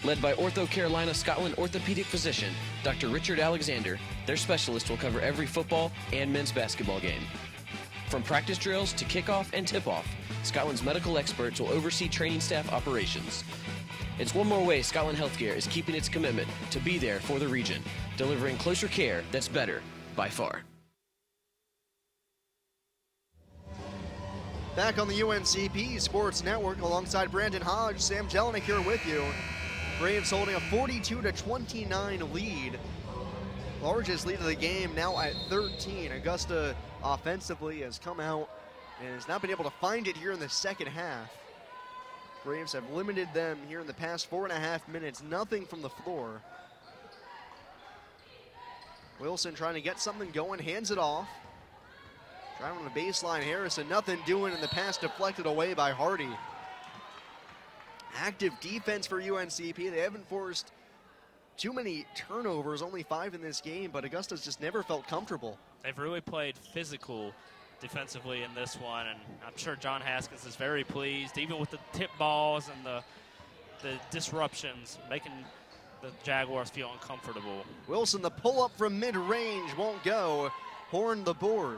[SPEAKER 11] Led by Ortho Carolina Scotland orthopedic physician Dr. Richard Alexander, their specialist will cover every football and men's basketball game. From practice drills to kickoff and tip-off, Scotland's medical experts will oversee training staff operations. It's one more way Scotland Healthcare is keeping its commitment to be there for the region, delivering closer care that's better by far.
[SPEAKER 1] Back on the UNCP Sports Network alongside Brandon Hodge, Sam Jelinek here with you. Braves holding a 42-29 lead. Largest lead of the game now at 13. Augusta offensively has come out and has not been able to find it here in the second half. Braves have limited them here in the past 4.5 minutes. Nothing from the floor. Wilson trying to get something going, hands it off. Trying on the baseline, Harrison, nothing doing, and the pass deflected away by Hardy. Active defense for UNCP. They haven't forced too many turnovers, only 5 in this game, but Augusta's just never felt comfortable.
[SPEAKER 2] They've really played physical defensively in this one, and I'm sure John Haskins is very pleased, even with the tip balls and the disruptions, making the Jaguars feel uncomfortable.
[SPEAKER 1] Wilson, the pull-up from mid-range won't go. Horn the board.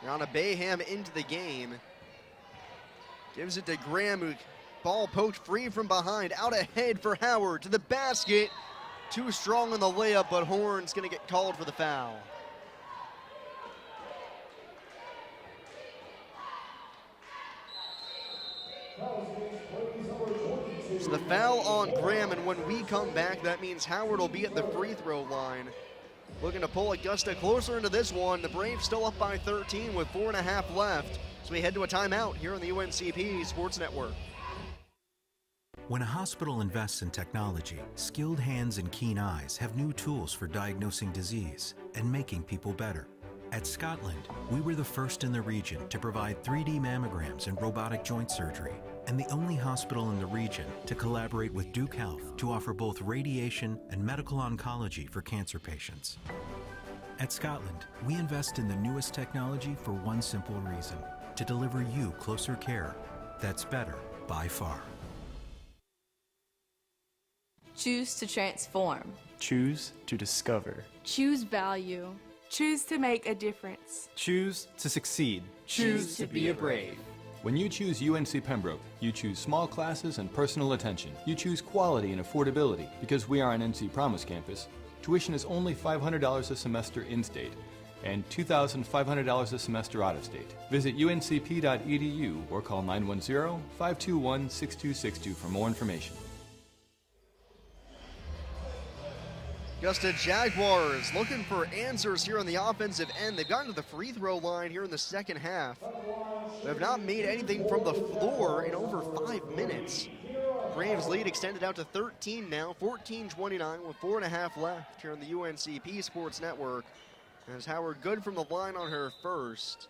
[SPEAKER 1] Rihanna Bayham into the game. Gives it to Graham, who ball poked free from behind. Out ahead for Howard to the basket. Too strong on the layup, but Horn's going to get called for the foul. So the foul on Graham, and when we come back, that means Howard will be at the free throw line. Looking to pull Augusta closer into this one. The Braves still up by 13 with 4.5 left. So we head to a timeout here on the UNCP Sports Network.
[SPEAKER 3] When a hospital invests in technology, skilled hands and keen eyes have new tools for diagnosing disease and making people better. At Scotland, we were the first in the region to provide 3D mammograms and robotic joint surgery, and the only hospital in the region to collaborate with Duke Health to offer both radiation and medical oncology for cancer patients. At Scotland, we invest in the newest technology for one simple reason: to deliver you closer care that's better by far.
[SPEAKER 4] Choose to transform.
[SPEAKER 5] Choose to discover.
[SPEAKER 7] Choose value. Choose to make a difference.
[SPEAKER 5] Choose to succeed.
[SPEAKER 7] Choose to be a brave.
[SPEAKER 8] When you choose UNC Pembroke, you choose small classes and personal attention. You choose quality and affordability. Because we are an NC Promise campus, tuition is only $500 a semester in-state and $2,500 a semester out-of-state. Visit uncp.edu or call 910-521-6262 for more information.
[SPEAKER 1] Augusta Jaguars looking for answers here on the offensive end. They've gotten to the free throw line here in the second half. They have not made anything from the floor in over 5 minutes. Braves lead extended out to 13 now, 14-29 with 4.5 left here on the UNCP Sports Network. As Howard good from the line on her first.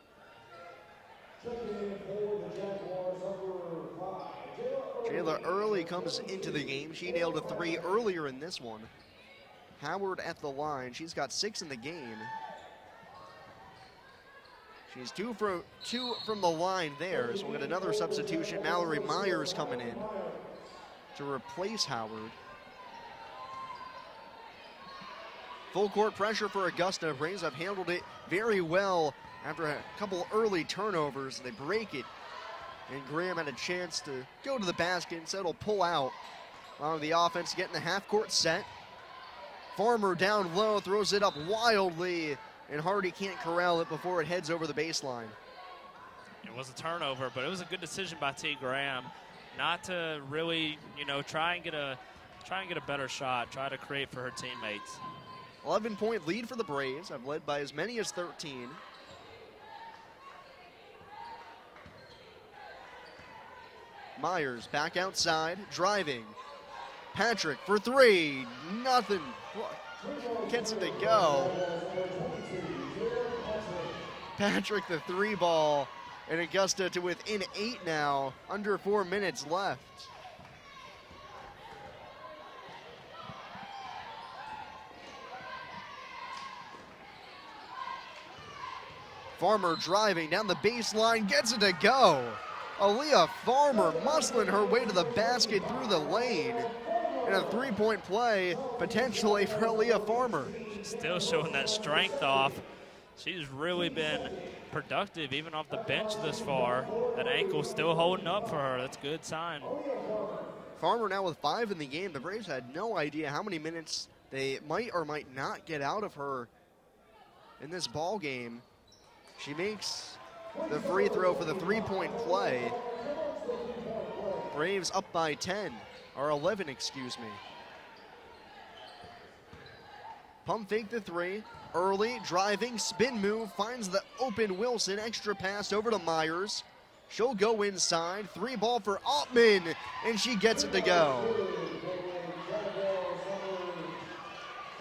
[SPEAKER 1] Jayla Early comes into the game. She nailed a 3 earlier in this one. Howard at the line. She's got 6 in the game. She's two from the line there. So we'll get another substitution. Mallory Myers coming in to replace Howard. Full court pressure for Augusta. Braves have handled it very well after a couple early turnovers. They break it. And Graham had a chance to go to the basket. Instead, it'll pull out. Allowing the offense to get in the half court set. Farmer down low, throws it up wildly, and Hardy can't corral it before it heads over the baseline.
[SPEAKER 2] It was a turnover, but it was a good decision by T. Graham not to really, try and get a better shot, try to create for her teammates.
[SPEAKER 1] 11-point lead for the Braves. Have led by as many as 13. Myers back outside, driving. Patrick for 3, nothing. Gets it to go. Patrick the 3 ball, and Augusta to within 8 now, under 4 minutes left. Farmer driving down the baseline, gets it to go. Aaliyah Farmer muscling her way to the basket through the lane. And a 3-point play, potentially for Aaliyah Farmer.
[SPEAKER 2] Still showing that strength off. She's really been productive, even off the bench this far. That ankle's still holding up for her. That's a good sign.
[SPEAKER 1] Farmer now with 5 in the game. The Braves had no idea how many minutes they might or might not get out of her in this ball game. She makes the free throw for the 3-point play. Braves up by 10. Or 11, excuse me. Pump fake the 3. Early, driving, spin move, finds the open Wilson. Extra pass over to Myers. She'll go inside. 3 ball for Altman, and she gets it to go.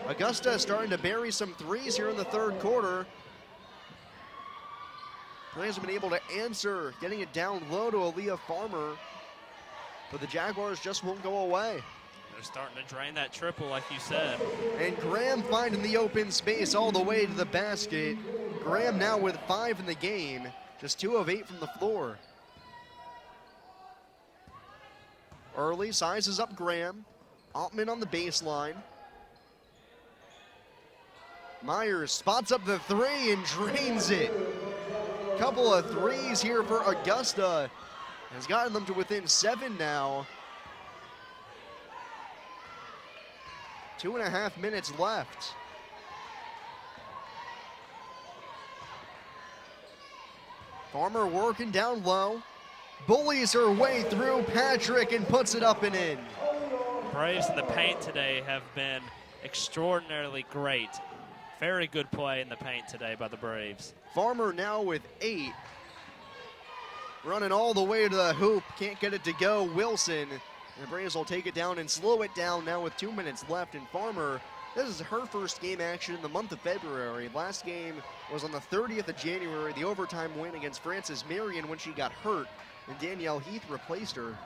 [SPEAKER 1] Augusta starting to bury some 3s here in the third quarter. Braves have been able to answer, getting it down low to Aaliyah Farmer. But the Jaguars just won't go away.
[SPEAKER 2] They're starting to drain that triple, like you said.
[SPEAKER 1] And Graham finding the open space all the way to the basket. Graham now with 5 in the game, just 2 of 8 from the floor. Early sizes up Graham. Altman on the baseline. Myers spots up the 3 and drains it. Couple of 3s here for Augusta. Has gotten them to within 7 now. 2.5 minutes left. Farmer working down low. Bullies her way through Patrick and puts it up and in.
[SPEAKER 2] Braves in the paint today have been extraordinarily great. Very good play in the paint today by the Braves.
[SPEAKER 1] Farmer now with 8. Running all the way to the hoop, can't get it to go. Wilson And the Braves will take it down and slow it down now with 2 minutes left. And Farmer, this is her first game action in the month of February. Last game was on the 30th of January, the overtime win against Frances Marion when she got hurt, and Danielle Heath replaced her.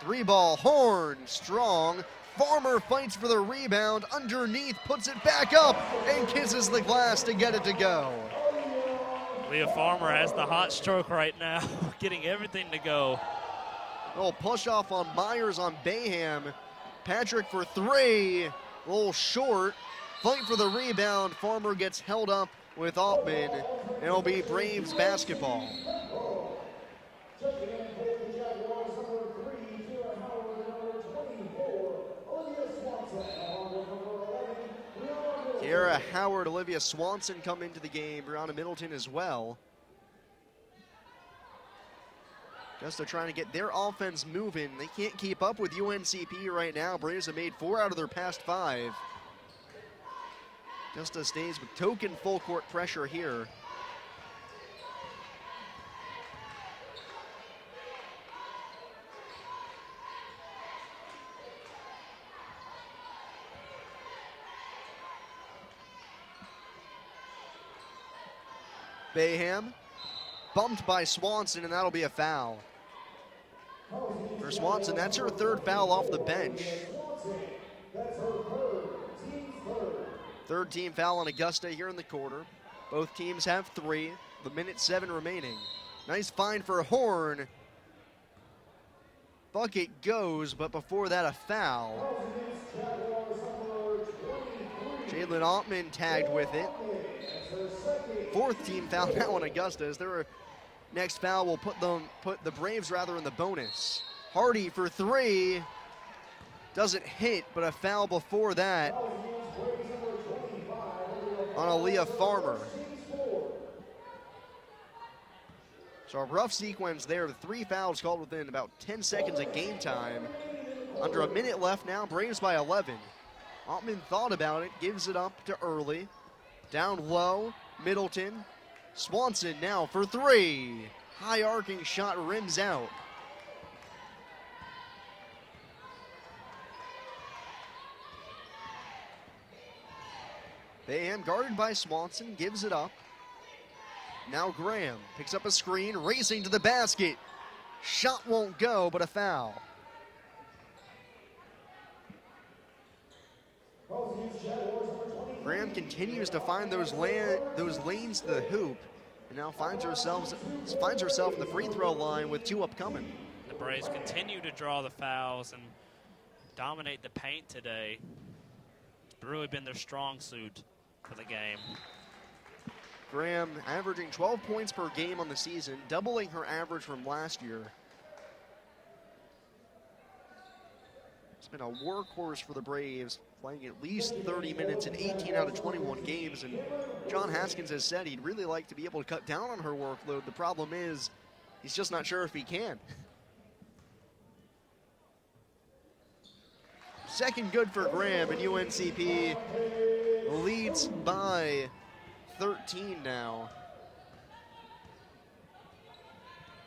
[SPEAKER 1] 3-ball, Horn, strong. Farmer fights for the rebound, underneath, puts it back up, and kisses the glass to get it to go.
[SPEAKER 2] Leah Farmer has the hot stroke right now, getting everything to go.
[SPEAKER 1] A little push off on Myers on Bayham. Patrick for three, a little short. Fight for the rebound. Farmer gets held up with Altman. It'll be Braves basketball. Kiara Howard, Olivia Swanson come into the game. Brianna Middleton as well. Augusta trying to get their offense moving. They can't keep up with UNCP right now. Braves have made 4 out of their past 5. Augusta stays with token full court pressure here. Bayham, bumped by Swanson, and that'll be a foul. For Swanson, that's her 3rd foul off the bench. 3rd team foul on Augusta here in the quarter. Both teams have 3, with 1:07 remaining. Nice find for Horn. Bucket goes, but before that, a foul. Jalen Altman tagged with it. 4th team foul now on Augusta. As their next foul will put the Braves in the bonus. Hardy for 3. Doesn't hit, but a foul before that on Aaliyah Farmer. So a rough sequence there with 3 fouls called within about 10 seconds of game time. Under a minute left now, Braves by 11. Altman thought about it, gives it up to Early. Down low, Middleton. Swanson now for 3. High arcing shot rims out. Bayham guarded by Swanson, gives it up. Now Graham picks up a screen, racing to the basket. Shot won't go, but a foul. Graham continues to find those lanes to the hoop, and now finds herself in the free throw line with 2 upcoming.
[SPEAKER 2] The Braves continue to draw the fouls and dominate the paint today. It's really been their strong suit for the game.
[SPEAKER 1] Graham averaging 12 points per game on the season, doubling her average from last year. It's been a workhorse for the Braves, playing at least 30 minutes in 18 out of 21 games, and John Haskins has said he'd really like to be able to cut down on her workload. The problem is, he's just not sure if he can. Second good for Graham, and UNCP leads by 13 now.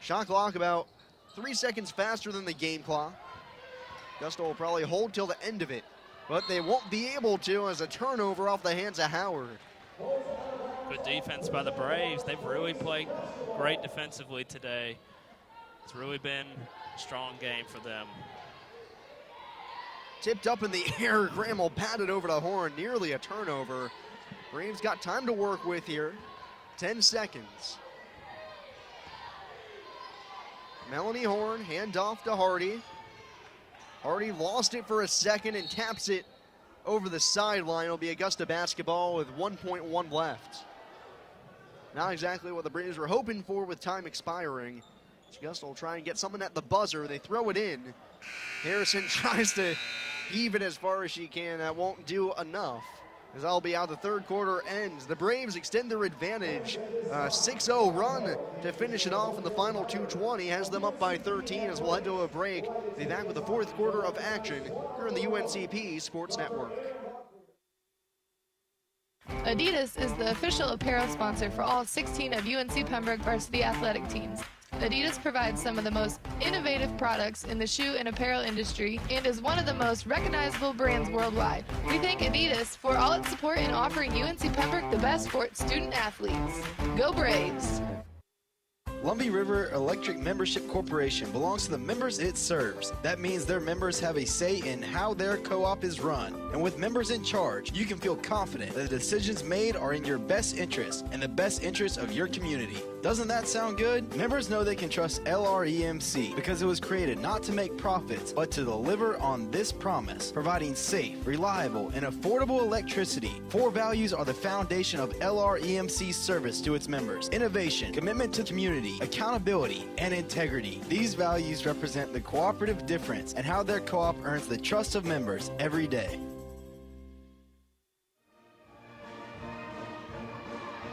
[SPEAKER 1] Shot clock about 3 seconds faster than the game clock. Augusta will probably hold till the end of it, but they won't be able to as a turnover off the hands of Howard.
[SPEAKER 2] Good defense by the Braves. They've really played great defensively today. It's really been a strong game for them.
[SPEAKER 1] Tipped up in the air, Graham will pat it over to Horn, nearly a turnover. Braves got time to work with here. 10 seconds. Melanie Horn, handoff to Hardy. Hardy lost it for a second and taps it over the sideline. It'll be Augusta basketball with 1.1 left. Not exactly what the Braves were hoping for with time expiring. Augusta will try and get someone at the buzzer. They throw it in. Harrison tries to heave it as far as she can. That won't do enough, as that'll be how the 3rd quarter ends. The Braves extend their advantage. 6-0 run to finish it off in the final 2:20 has them up by 13 as we'll head to a break. Be back with the 4th quarter of action here on the UNCP Sports Network.
[SPEAKER 6] Adidas is the official apparel sponsor for all 16 of UNC Pembroke varsity athletic teams. Adidas provides some of the most innovative products in the shoe and apparel industry and is one of the most recognizable brands worldwide. We thank Adidas for all its support in offering UNC Pembroke the best for its student athletes. Go Braves!
[SPEAKER 9] Lumbee River Electric Membership Corporation belongs to the members it serves. That means their members have a say in how their co-op is run. And with members in charge, you can feel confident that the decisions made are in your best interest and the best interest of your community. Doesn't that sound good? Members know they can trust LREMC because it was created not to make profits, but to deliver on this promise, providing safe, reliable, and affordable electricity. 4 values are the foundation of LREMC's service to its members: innovation, commitment to community, accountability, and integrity. These values represent the cooperative difference and how their co-op earns the trust of members every day.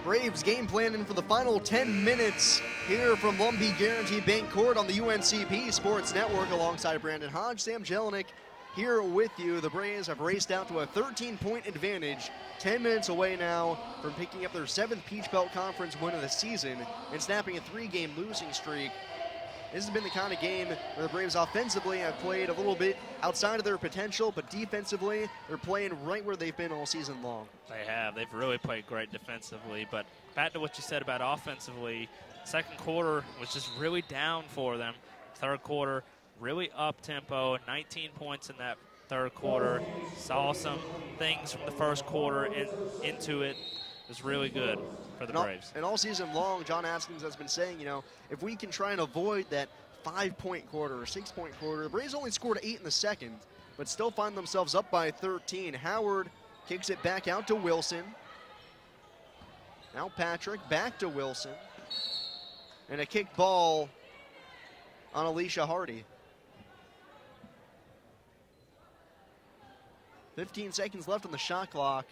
[SPEAKER 1] Braves game planning for the final 10 minutes here from Lumbee Guarantee Bank Court on the UNCP Sports Network alongside Brandon Hodge, Sam Jelinek here with you. The Braves have raced out to a 13-point advantage, 10 minutes away now from picking up their 7th Peach Belt Conference win of the season and snapping a 3-game losing streak. This has been the kind of game where the Braves offensively have played a little bit outside of their potential, but defensively, they're playing right where they've been all season long.
[SPEAKER 2] They have. They've really played great defensively. But back to what you said about offensively, second quarter was just really down for them. Third quarter, really up-tempo, 19 points in that third quarter. Saw some things from the first quarter into it. It was really good for the Braves.
[SPEAKER 1] And all season long, John Haskins has been saying, you know, if we can try and avoid that 5-point quarter or 6-point quarter, the Braves only scored 8 in the second, but still find themselves up by 13. Howard kicks it back out to Wilson. Now Patrick back to Wilson. And a kick ball on Alicia Hardy. 15 seconds left on the shot clock.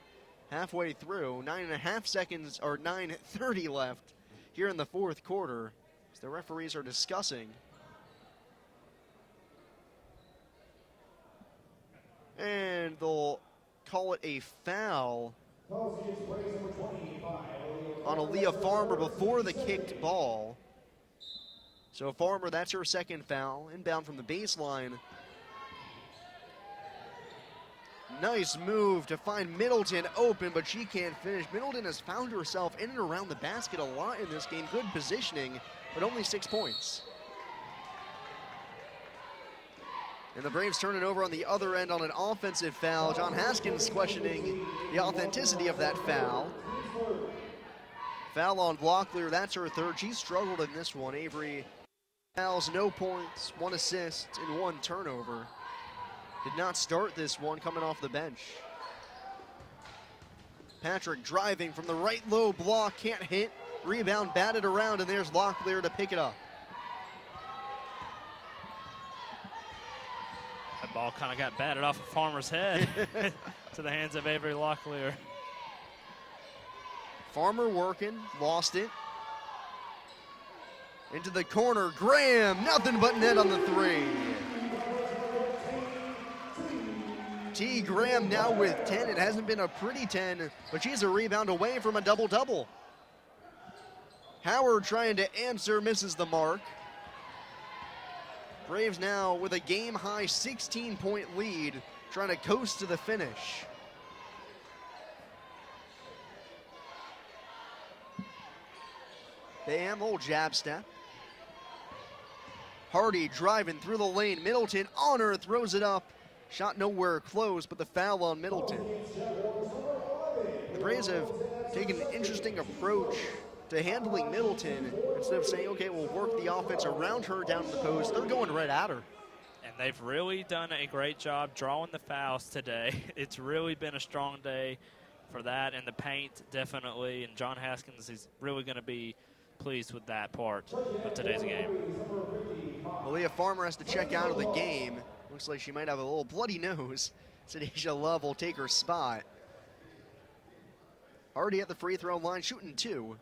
[SPEAKER 1] Halfway through, 9.5 seconds, or 9:30 left here in the fourth quarter as the referees are discussing. And they'll call it a foul on Aaliyah Farmer before the kicked ball. So Farmer, that's her second foul, inbound from the baseline. Nice move to find Middleton open, but she can't finish. Middleton has found herself in and around the basket a lot in this game. Good positioning, but only 6 points. And the Braves turn it over on the other end on an offensive foul. John Haskins questioning the authenticity of that foul. Foul on Locklear, that's her third. She struggled in this one. Avery fouls, no points, 1 assist, and 1 turnover. Did not start this one, coming off the bench. Patrick driving from the right low block, can't hit. Rebound batted around, and there's Locklear to pick it up.
[SPEAKER 2] That ball kind of got batted off of Farmer's head to the hands of Avery Locklear.
[SPEAKER 1] Farmer working, lost it. Into the corner, Graham, nothing but net on the 3. T. Graham now with 10. It hasn't been a pretty 10, but she's a rebound away from a double-double. Howard trying to answer, misses the mark. Braves now with a game-high 16-point lead, trying to coast to the finish. Bam, old jab step. Hardy driving through the lane. Middleton on her, throws it up. Shot nowhere close, but the foul on Middleton. The Braves have taken an interesting approach to handling Middleton. Instead of saying, okay, we'll work the offense around her down to the post, they're going right at her.
[SPEAKER 2] And they've really done a great job drawing the fouls today. It's really been a strong day for that, and the paint definitely. And John Haskins is really going to be pleased with that part of today's game.
[SPEAKER 1] Aaliyah Farmer has to check out of the game. Looks like she might have a little bloody nose. Sadisha Love will take her spot. Already at the free throw line, shooting 2.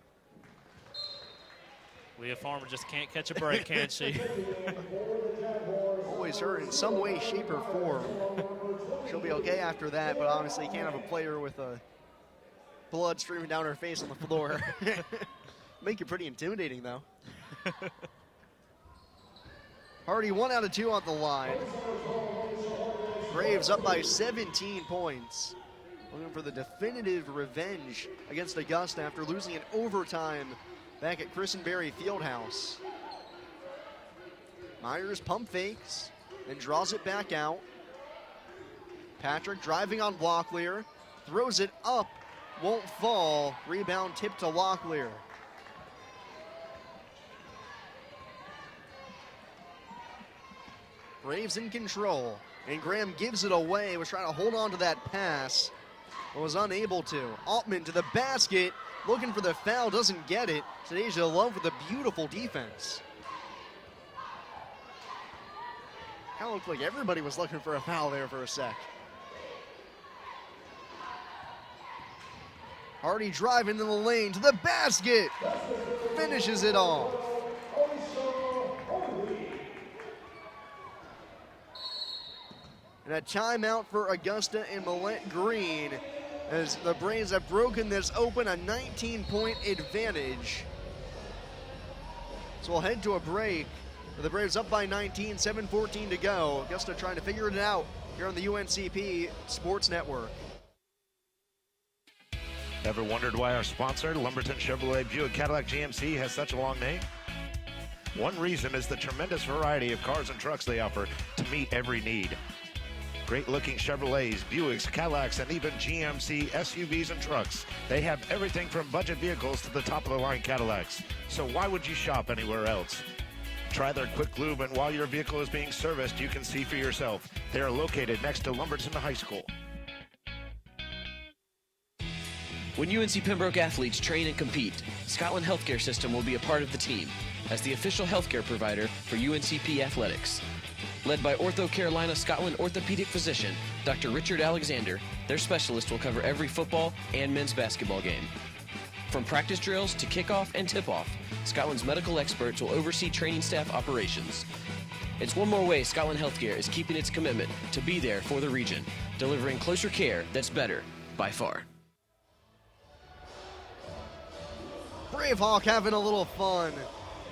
[SPEAKER 2] Leah Farmer just can't catch a break, can she?
[SPEAKER 1] Always her in some way, shape, or form. She'll be okay after that, but obviously you can't have a player with blood streaming down her face on the floor. Make it pretty intimidating, though. Hardy 1 out of 2 on the line. Braves up by 17 points. Looking for the definitive revenge against Augusta after losing in overtime back at Christenberry Fieldhouse. Myers pump fakes, then draws it back out. Patrick driving on Locklear, throws it up, won't fall. Rebound tipped to Locklear. Braves in control, and Graham gives it away, was trying to hold on to that pass, but was unable to. Altman to the basket, looking for the foul, doesn't get it. Sadeja Love with a beautiful defense. Kind of looked like everybody was looking for a foul there for a sec. Hardy driving in the lane to the basket, finishes it off. And a timeout for Augusta and Millette Green as the Braves have broken this open, a 19-point advantage. So we'll head to a break. The Braves up by 19, 7:14 to go. Augusta trying to figure it out here on the UNCP Sports Network.
[SPEAKER 10] Ever wondered why our sponsor, Lumberton Chevrolet Buick Cadillac GMC, has such a long name? One reason is the tremendous variety of cars and trucks they offer to meet every need. Great-looking Chevrolets, Buicks, Cadillacs, and even GMC SUVs and trucks. They have everything from budget vehicles to the top-of-the-line Cadillacs. So why would you shop anywhere else? Try their quick lube, and while your vehicle is being serviced, you can see for yourself. They are located next to Lumberton High School.
[SPEAKER 11] When UNC Pembroke athletes train and compete, Scotland Healthcare System will be a part of the team as the official healthcare provider for UNCP athletics. Led by Ortho Carolina Scotland orthopedic physician, Dr. Richard Alexander, their specialist will cover every football and men's basketball game. From practice drills to kickoff and tip-off, Scotland's medical experts will oversee training staff operations. It's one more way Scotland Healthcare is keeping its commitment to be there for the region, delivering closer care that's better by far.
[SPEAKER 1] Brave Hawk having a little fun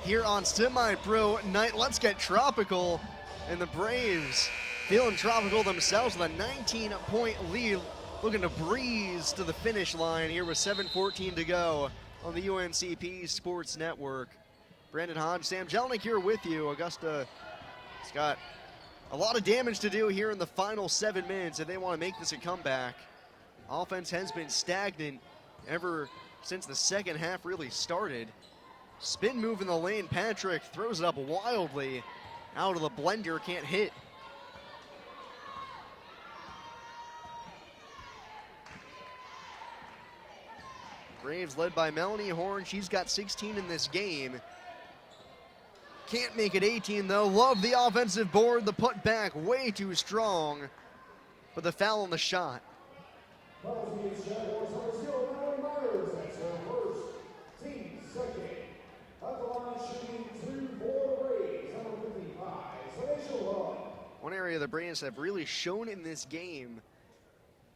[SPEAKER 1] here on Semi-Pro Night. Let's get tropical. And the Braves feeling tropical themselves with a 19-point lead, looking to breeze to the finish line here with 7:14 to go on the UNCP Sports Network. Brandon Hodge, Sam Jelinek here with you. Augusta has got a lot of damage to do here in the final 7 minutes if they want to make this a comeback. Offense has been stagnant ever since the second half really started. Spin move in the lane, Patrick throws it up wildly. Out of the blender, can't hit. Braves led by Melanie Horn. She's got 16 in this game. Can't make it 18 though. Love the offensive board. The put back way too strong. But the foul on the shot. One area the Braves have really shown in this game,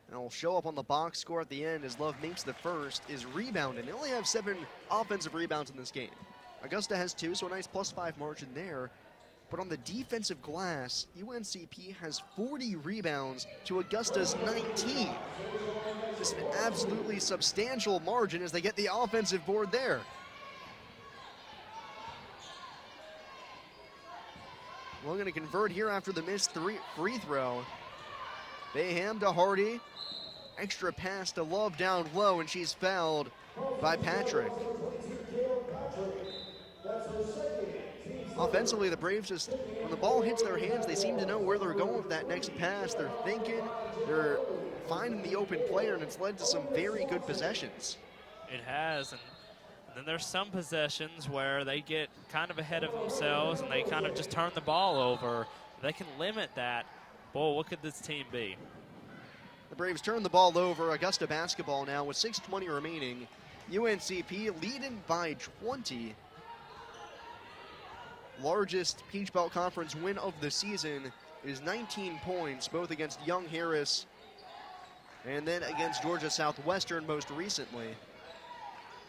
[SPEAKER 1] and it'll show up on the box score at the end as Love makes the first, is rebounding. They only have 7 offensive rebounds in this game. Augusta has 2, so a nice +5 margin there. But on the defensive glass, UNCP has 40 rebounds to Augusta's 19. Just an absolutely substantial margin as they get the offensive board there. We're going to convert here after the missed free throw. Bayham to Hardy. Extra pass to Love down low, and she's fouled by Patrick. Offensively, the Braves just, when the ball hits their hands, they seem to know where they're going with that next pass. They're thinking, they're finding the open player, and it's led to some very good possessions.
[SPEAKER 2] It has, and then there's some possessions where they get kind of ahead of themselves and they kind of just turn the ball over. They can limit that. Boy, what could this team be?
[SPEAKER 1] The Braves turn the ball over. Augusta basketball now with 6:20 remaining. UNCP leading by 20. Largest Peach Belt Conference win of the season is 19 points, both against Young Harris and then against Georgia Southwestern most recently.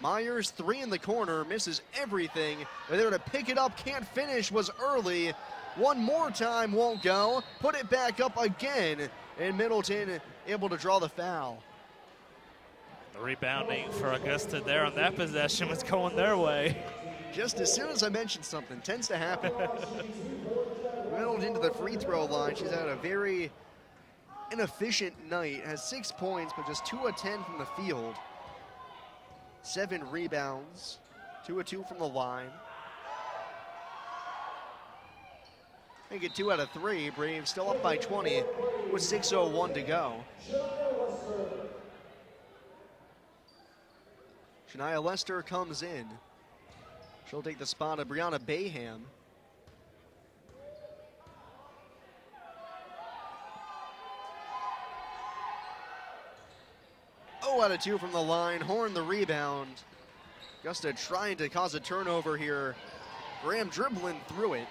[SPEAKER 1] Myers, 3 in the corner, misses everything. They're there to pick it up, can't finish, was early. One more time, won't go. Put it back up again, and Middleton able to draw the foul.
[SPEAKER 2] The rebounding for Augusta there on that possession was going their way.
[SPEAKER 1] Just as soon as I mentioned something, tends to happen. Middleton to the free throw line. She's had a very inefficient night. Has 6 points, but just 2 of 10 from the field. 7 rebounds, 2 of 2 from the line. Make it 2 out of 3. Braves still up by 20 with 6:01 to go. Shania Lester comes in. She'll take the spot of Brianna Bayham. Out of 2 from the line. Horn the rebound. Augusta trying to cause a turnover here. Graham dribbling through it.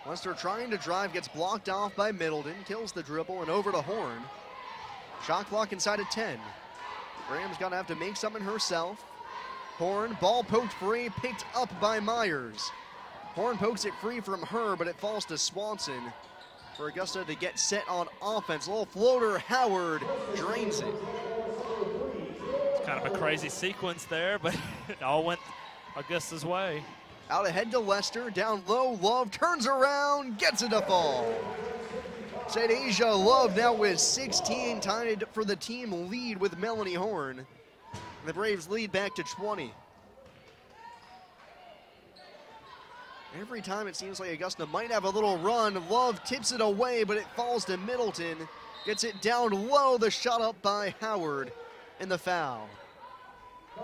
[SPEAKER 1] Lester trying to drive, gets blocked off by Middleton, kills the dribble, and over to Horn. Shot clock inside of 10. Graham's gonna have to make something herself. Horn, ball poked free, picked up by Myers. Horn pokes it free from her, but it falls to Swanson for Augusta to get set on offense. A little floater, Howard drains it.
[SPEAKER 2] It's kind of a crazy sequence there, but it all went Augusta's way.
[SPEAKER 1] Out ahead to Lester, down low, Love turns around, gets it to fall. St. Asia Love now with 16, tied for the team lead with Melanie Horn. The Braves lead back to 20. Every time it seems like Augusta might have a little run. Love tips it away, but it falls to Middleton. Gets it down low, the shot up by Howard, and the foul.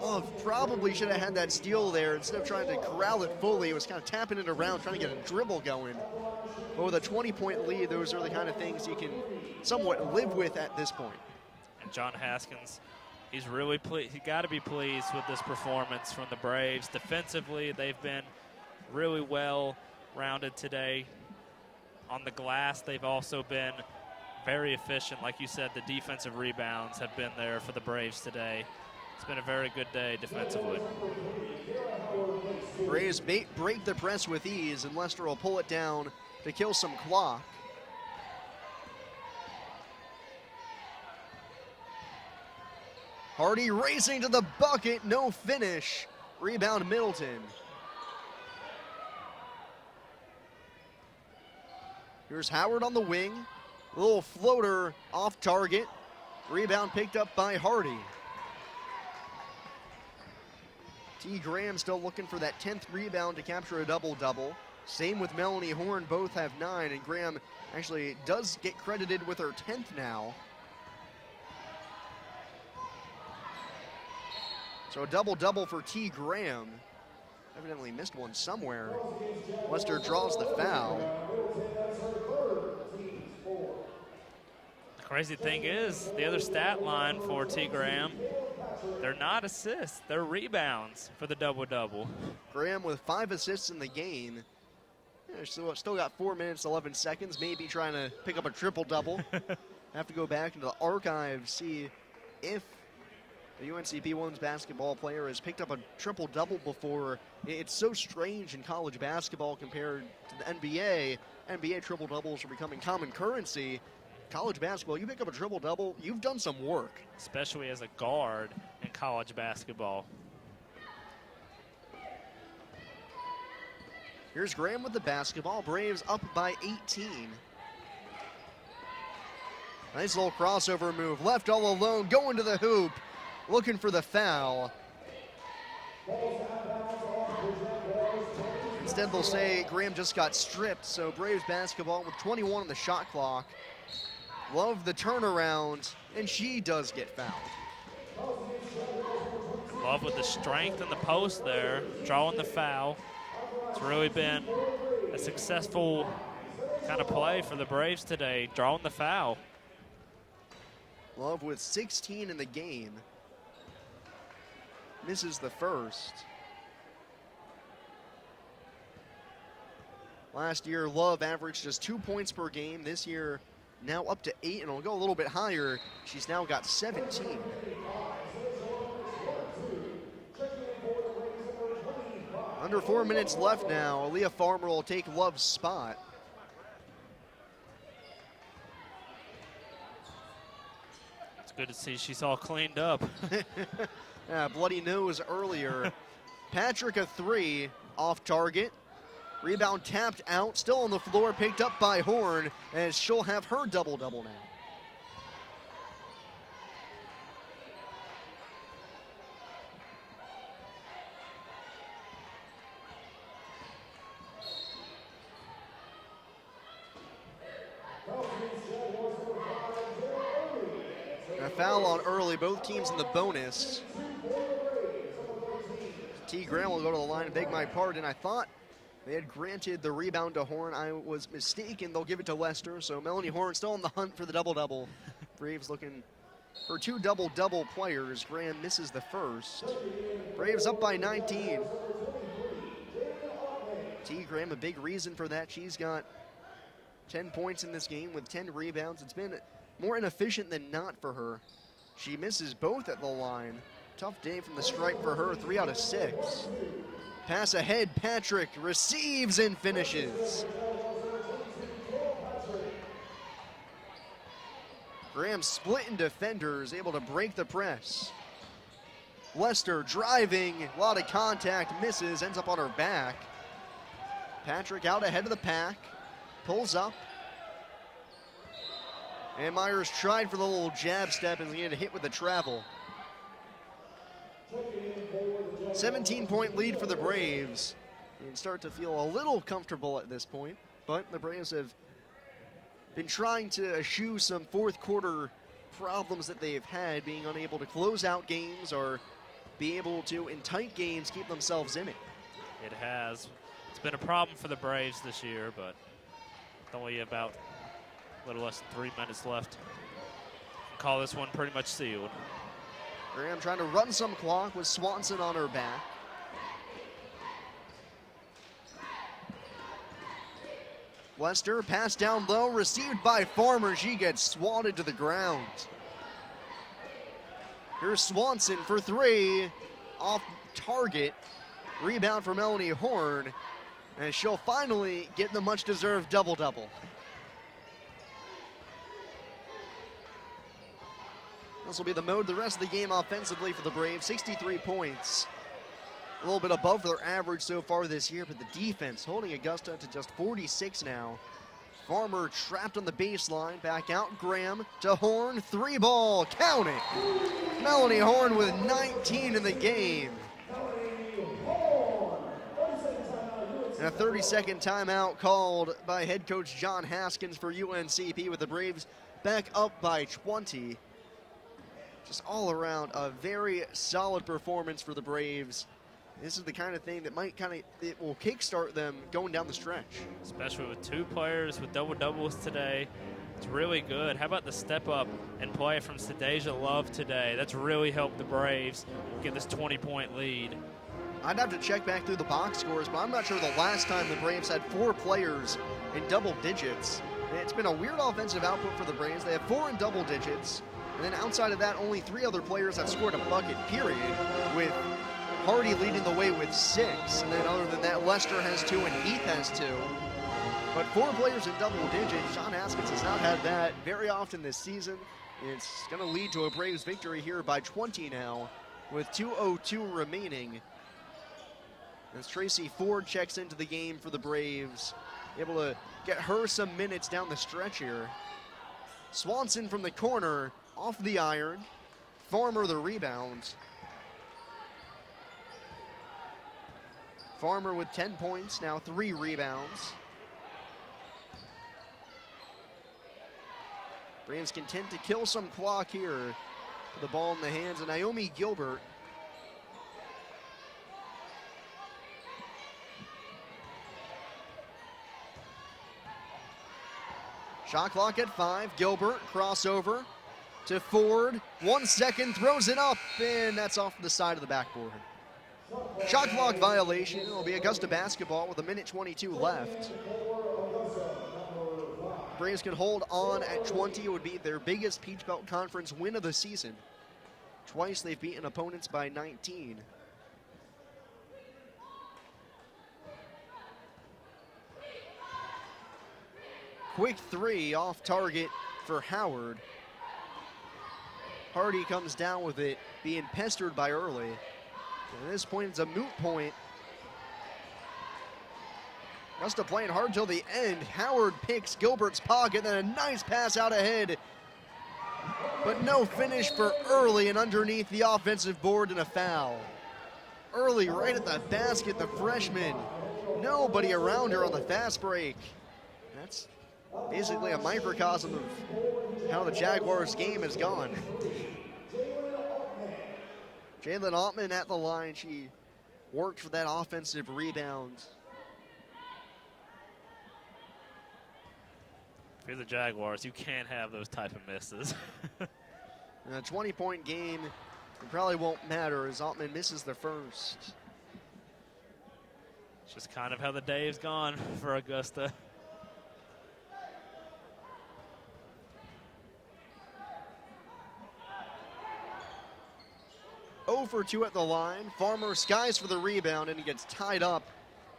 [SPEAKER 1] Love probably should have had that steal there instead of trying to corral it fully. It was kind of tapping it around, trying to get a dribble going. But with a 20-point lead, those are the kind of things you can somewhat live with at this point.
[SPEAKER 2] And John Haskins, he's really pleased. He got to be pleased with this performance from the Braves. Defensively, they've been really well rounded today. On the glass, they've also been very efficient. Like you said, the defensive rebounds have been there for the Braves today. It's been a very good day defensively.
[SPEAKER 1] Braves break the press with ease, and Lester will pull it down to kill some clock. Hardy racing to the bucket, no finish. Rebound Middleton. Here's Howard on the wing. A little floater off target. Rebound picked up by Hardy. T. Graham still looking for that 10th rebound to capture a double-double. Same with Melanie Horn, both have 9, and Graham actually does get credited with her 10th now. So a double-double for T. Graham. Evidently missed one somewhere. Lester draws the foul.
[SPEAKER 2] The crazy thing is, the other stat line for T. Graham, they're not assists, they're rebounds for the double-double.
[SPEAKER 1] Graham with 5 assists in the game. Yeah, still got 4 minutes, 11 seconds, maybe trying to pick up a triple-double. Have to go back into the archives, see if the UNCP women's basketball player has picked up a triple-double before. It's so strange in college basketball compared to the NBA. NBA triple-doubles are becoming common currency. College basketball, you pick up a triple-double, you've done some work.
[SPEAKER 2] Especially as a guard in college basketball.
[SPEAKER 1] Here's Graham with the basketball. Braves up by 18. Nice little crossover move. Left all alone, going to the hoop, looking for the foul. Instead, they'll say Graham just got stripped, so Braves basketball with 21 on the shot clock. Love the turnaround, and she does get fouled.
[SPEAKER 2] Love with the strength in the post there, drawing the foul. It's really been a successful kind of play for the Braves today, drawing the foul.
[SPEAKER 1] Love with 16 in the game. Misses the first. Last year, Love averaged just 2 points per game. This year, now up to 8, and it'll go a little bit higher. She's now got 17. Under 4 minutes left now. Aaliyah Farmer will take Love's spot.
[SPEAKER 2] It's good to see she's all cleaned up.
[SPEAKER 1] Yeah, bloody nose earlier. Patrick a 3 off target. Rebound tapped out, still on the floor, picked up by Horn, as she'll have her double-double now. A foul on early, both teams in the bonus. T. Graham will go to the line and beg my pardon. I thought they had granted the rebound to Horn. I was mistaken. They'll give it to Lester. So Melanie Horn still on the hunt for the double-double. Braves looking for 2 double-double players. Graham misses the first. Braves up by 19. T. Graham, a big reason for that. She's got 10 points in this game with 10 rebounds. It's been more inefficient than not for her. She misses both at the line. Tough day from the stripe for her, 3 out of 6. Pass ahead, Patrick receives and finishes. Graham split in defenders, able to break the press. Lester driving, a lot of contact, misses, ends up on her back. Patrick out ahead of the pack, pulls up. And Myers tried for the little jab step and he had a hit with the travel. 17-point lead for the Braves. You can start to feel a little comfortable at this point, but the Braves have been trying to eschew some fourth quarter problems that they've had, being unable to close out games or be able to, in tight games, keep themselves in it.
[SPEAKER 2] It has. It's been a problem for the Braves this year, but only about a little less than 3 minutes left. Call this one pretty much sealed.
[SPEAKER 1] Graham trying to run some clock with Swanson on her back. Lester, pass down low, received by Farmer. She gets swatted to the ground. Here's Swanson for 3, off target. Rebound for Melanie Horn, and she'll finally get the much-deserved double-double. This will be the mode the rest of the game offensively for the Braves. 63 points. A little bit above their average so far this year, but the defense holding Augusta to just 46 now. Farmer trapped on the baseline. Back out Graham to Horn. 3-ball. Count it. Melanie Horn with 19 in the game. And a 30-second timeout called by head coach John Haskins for UNCP, with the Braves back up by 20. Just all around a very solid performance for the Braves. This is the kind of thing that might it will kickstart them going down the stretch.
[SPEAKER 2] Especially with 2 players with double-doubles today. It's really good. How about the step up and play from Sadeja Love today? That's really helped the Braves get this 20-point lead.
[SPEAKER 1] I'd have to check back through the box scores, but I'm not sure the last time the Braves had 4 players in double digits. It's been a weird offensive output for the Braves. They have 4 in double digits. And then outside of that, only 3 other players have scored a bucket, period, with Hardy leading the way with 6. And then other than that, Lester has 2 and Heath has 2. But 4 players in double digits. John Haskins has not had that very often this season. It's going to lead to a Braves victory here by 20 now, with 2:02 remaining. As Tracy Ford checks into the game for the Braves, able to get her some minutes down the stretch here. Swanson from the corner, off the iron. Farmer the rebound. Farmer with 10 points, now 3 rebounds. Braves content to kill some clock here. The ball in the hands of Naomi Gilbert. Shot clock at 5. Gilbert, crossover to Ford. 1 second, throws it up, and that's off the side of the backboard. Shot clock violation. It'll be Augusta basketball with 1:22 left. Braves can hold on at 20. It would be their biggest Peach Belt Conference win of the season. Twice they've beaten opponents by 19. Quick three off target for Howard. Hardy comes down with it, being pestered by Early. At this point, it's a moot point. Augusta playing hard till the end. Howard picks Gilbert's pocket, then a nice pass out ahead. But no finish for Early, and underneath the offensive board and a foul. Early right at the basket, the freshman. Nobody around her on the fast break. That's basically a microcosm of how the Jaguars game has gone. Jalen Altman at the line. She worked for that offensive rebound.
[SPEAKER 2] If you're the Jaguars, you can't have those type of misses.
[SPEAKER 1] In a 20-point game, it probably won't matter as Altman misses the first.
[SPEAKER 2] It's just kind of how the day has gone for Augusta.
[SPEAKER 1] For 2 at the line. Farmer skies for the rebound, and he gets tied up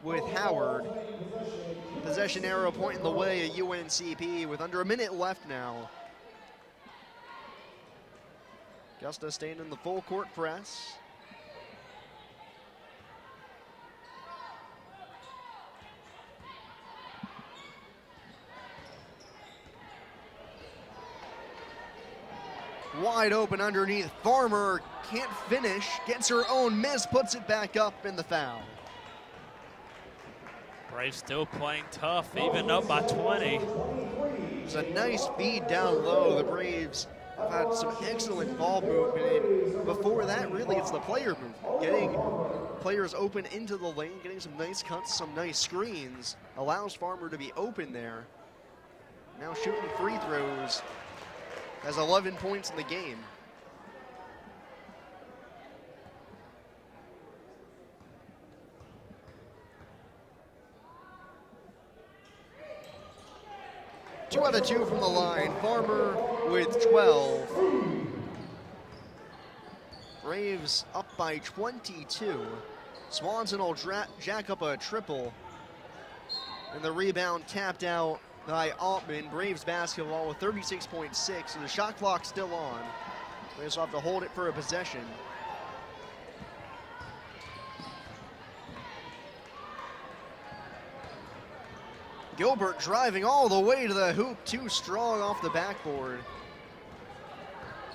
[SPEAKER 1] with Howard. Possession arrow pointing the way at UNCP with under a minute left now. Augusta staying in the full court press. Wide open underneath. Farmer can't finish, gets her own miss, puts it back up in the foul.
[SPEAKER 2] Braves still playing tough, even up by 20.
[SPEAKER 1] It's a nice feed down low. The Braves have had some excellent ball movement. And before that, really, it's the player movement. Getting players open into the lane, getting some nice cuts, some nice screens, allows Farmer to be open there. Now shooting free throws. Has 11 points in the game. Two out of 2 from the line. Farmer with 12. Braves up by 22. Swanson will jack up a triple. And the rebound tapped out by Altman. Braves basketball with 36.6, so the shot clock's still on. Braves will have to hold it for a possession. Gilbert driving all the way to the hoop, too strong off the backboard.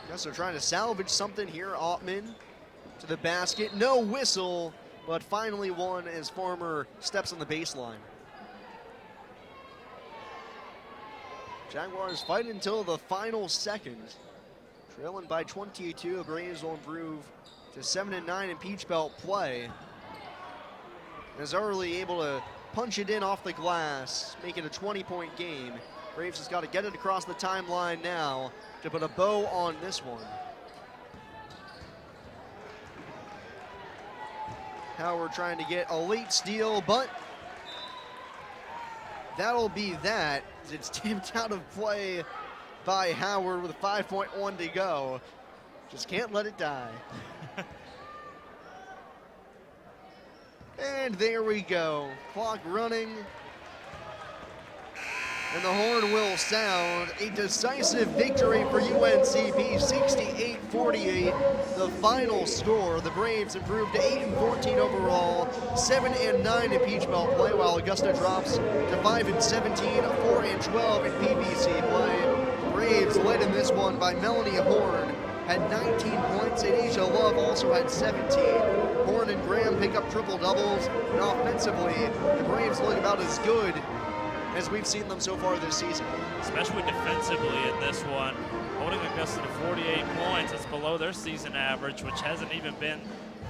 [SPEAKER 1] Guess they're trying to salvage something here. Altman to the basket, no whistle, but finally one as Farmer steps on the baseline. Jaguars fight until the final second. Trailing by 22, Braves will improve to 7-9 in Peach Belt play. As Early able to punch it in off the glass, make it a 20-point game. Braves has got to get it across the timeline now to put a bow on this one. Howard trying to get a late steal, but that'll be that. It's tipped out of play by Howard with 5.1 to go. Just can't let it die. And there we go. Clock running. And the horn will sound. A decisive victory for UNCP, 68-48. The final score. The Braves improved to 8-14 overall, 7-9 in Peach Belt play, while Augusta drops to 5-17, 4-12 in PBC play. Braves led in this one by Melanie Horn, had 19 points, and Asia Love also had 17. Horn and Graham pick up triple doubles, and offensively, the Braves look about as good as we've seen them so far this season.
[SPEAKER 2] Especially defensively in this one, holding Augusta to 48 points. It's below their season average, which hasn't even been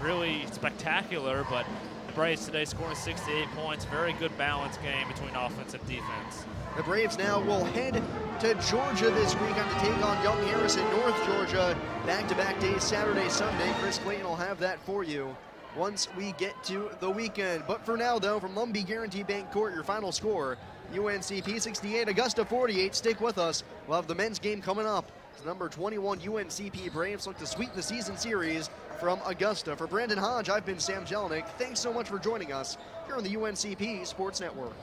[SPEAKER 2] really spectacular, but the Braves today scoring 68 points. Very good balanced game between offense and defense.
[SPEAKER 1] The Braves now will head to Georgia this weekend to take on Young Harrison, North Georgia. Back-to-back days, Saturday, Sunday. Chris Clayton will have that for you once we get to the weekend. But for now, though, from Lumbee Guarantee Bank Court, your final score, UNCP 68, Augusta 48. Stick with us. We'll have the men's game coming up. As number 21 UNCP Braves look to sweep the season series from Augusta. For Brandon Hodge, I've been Sam Jelinek. Thanks so much for joining us here on the UNCP Sports Network.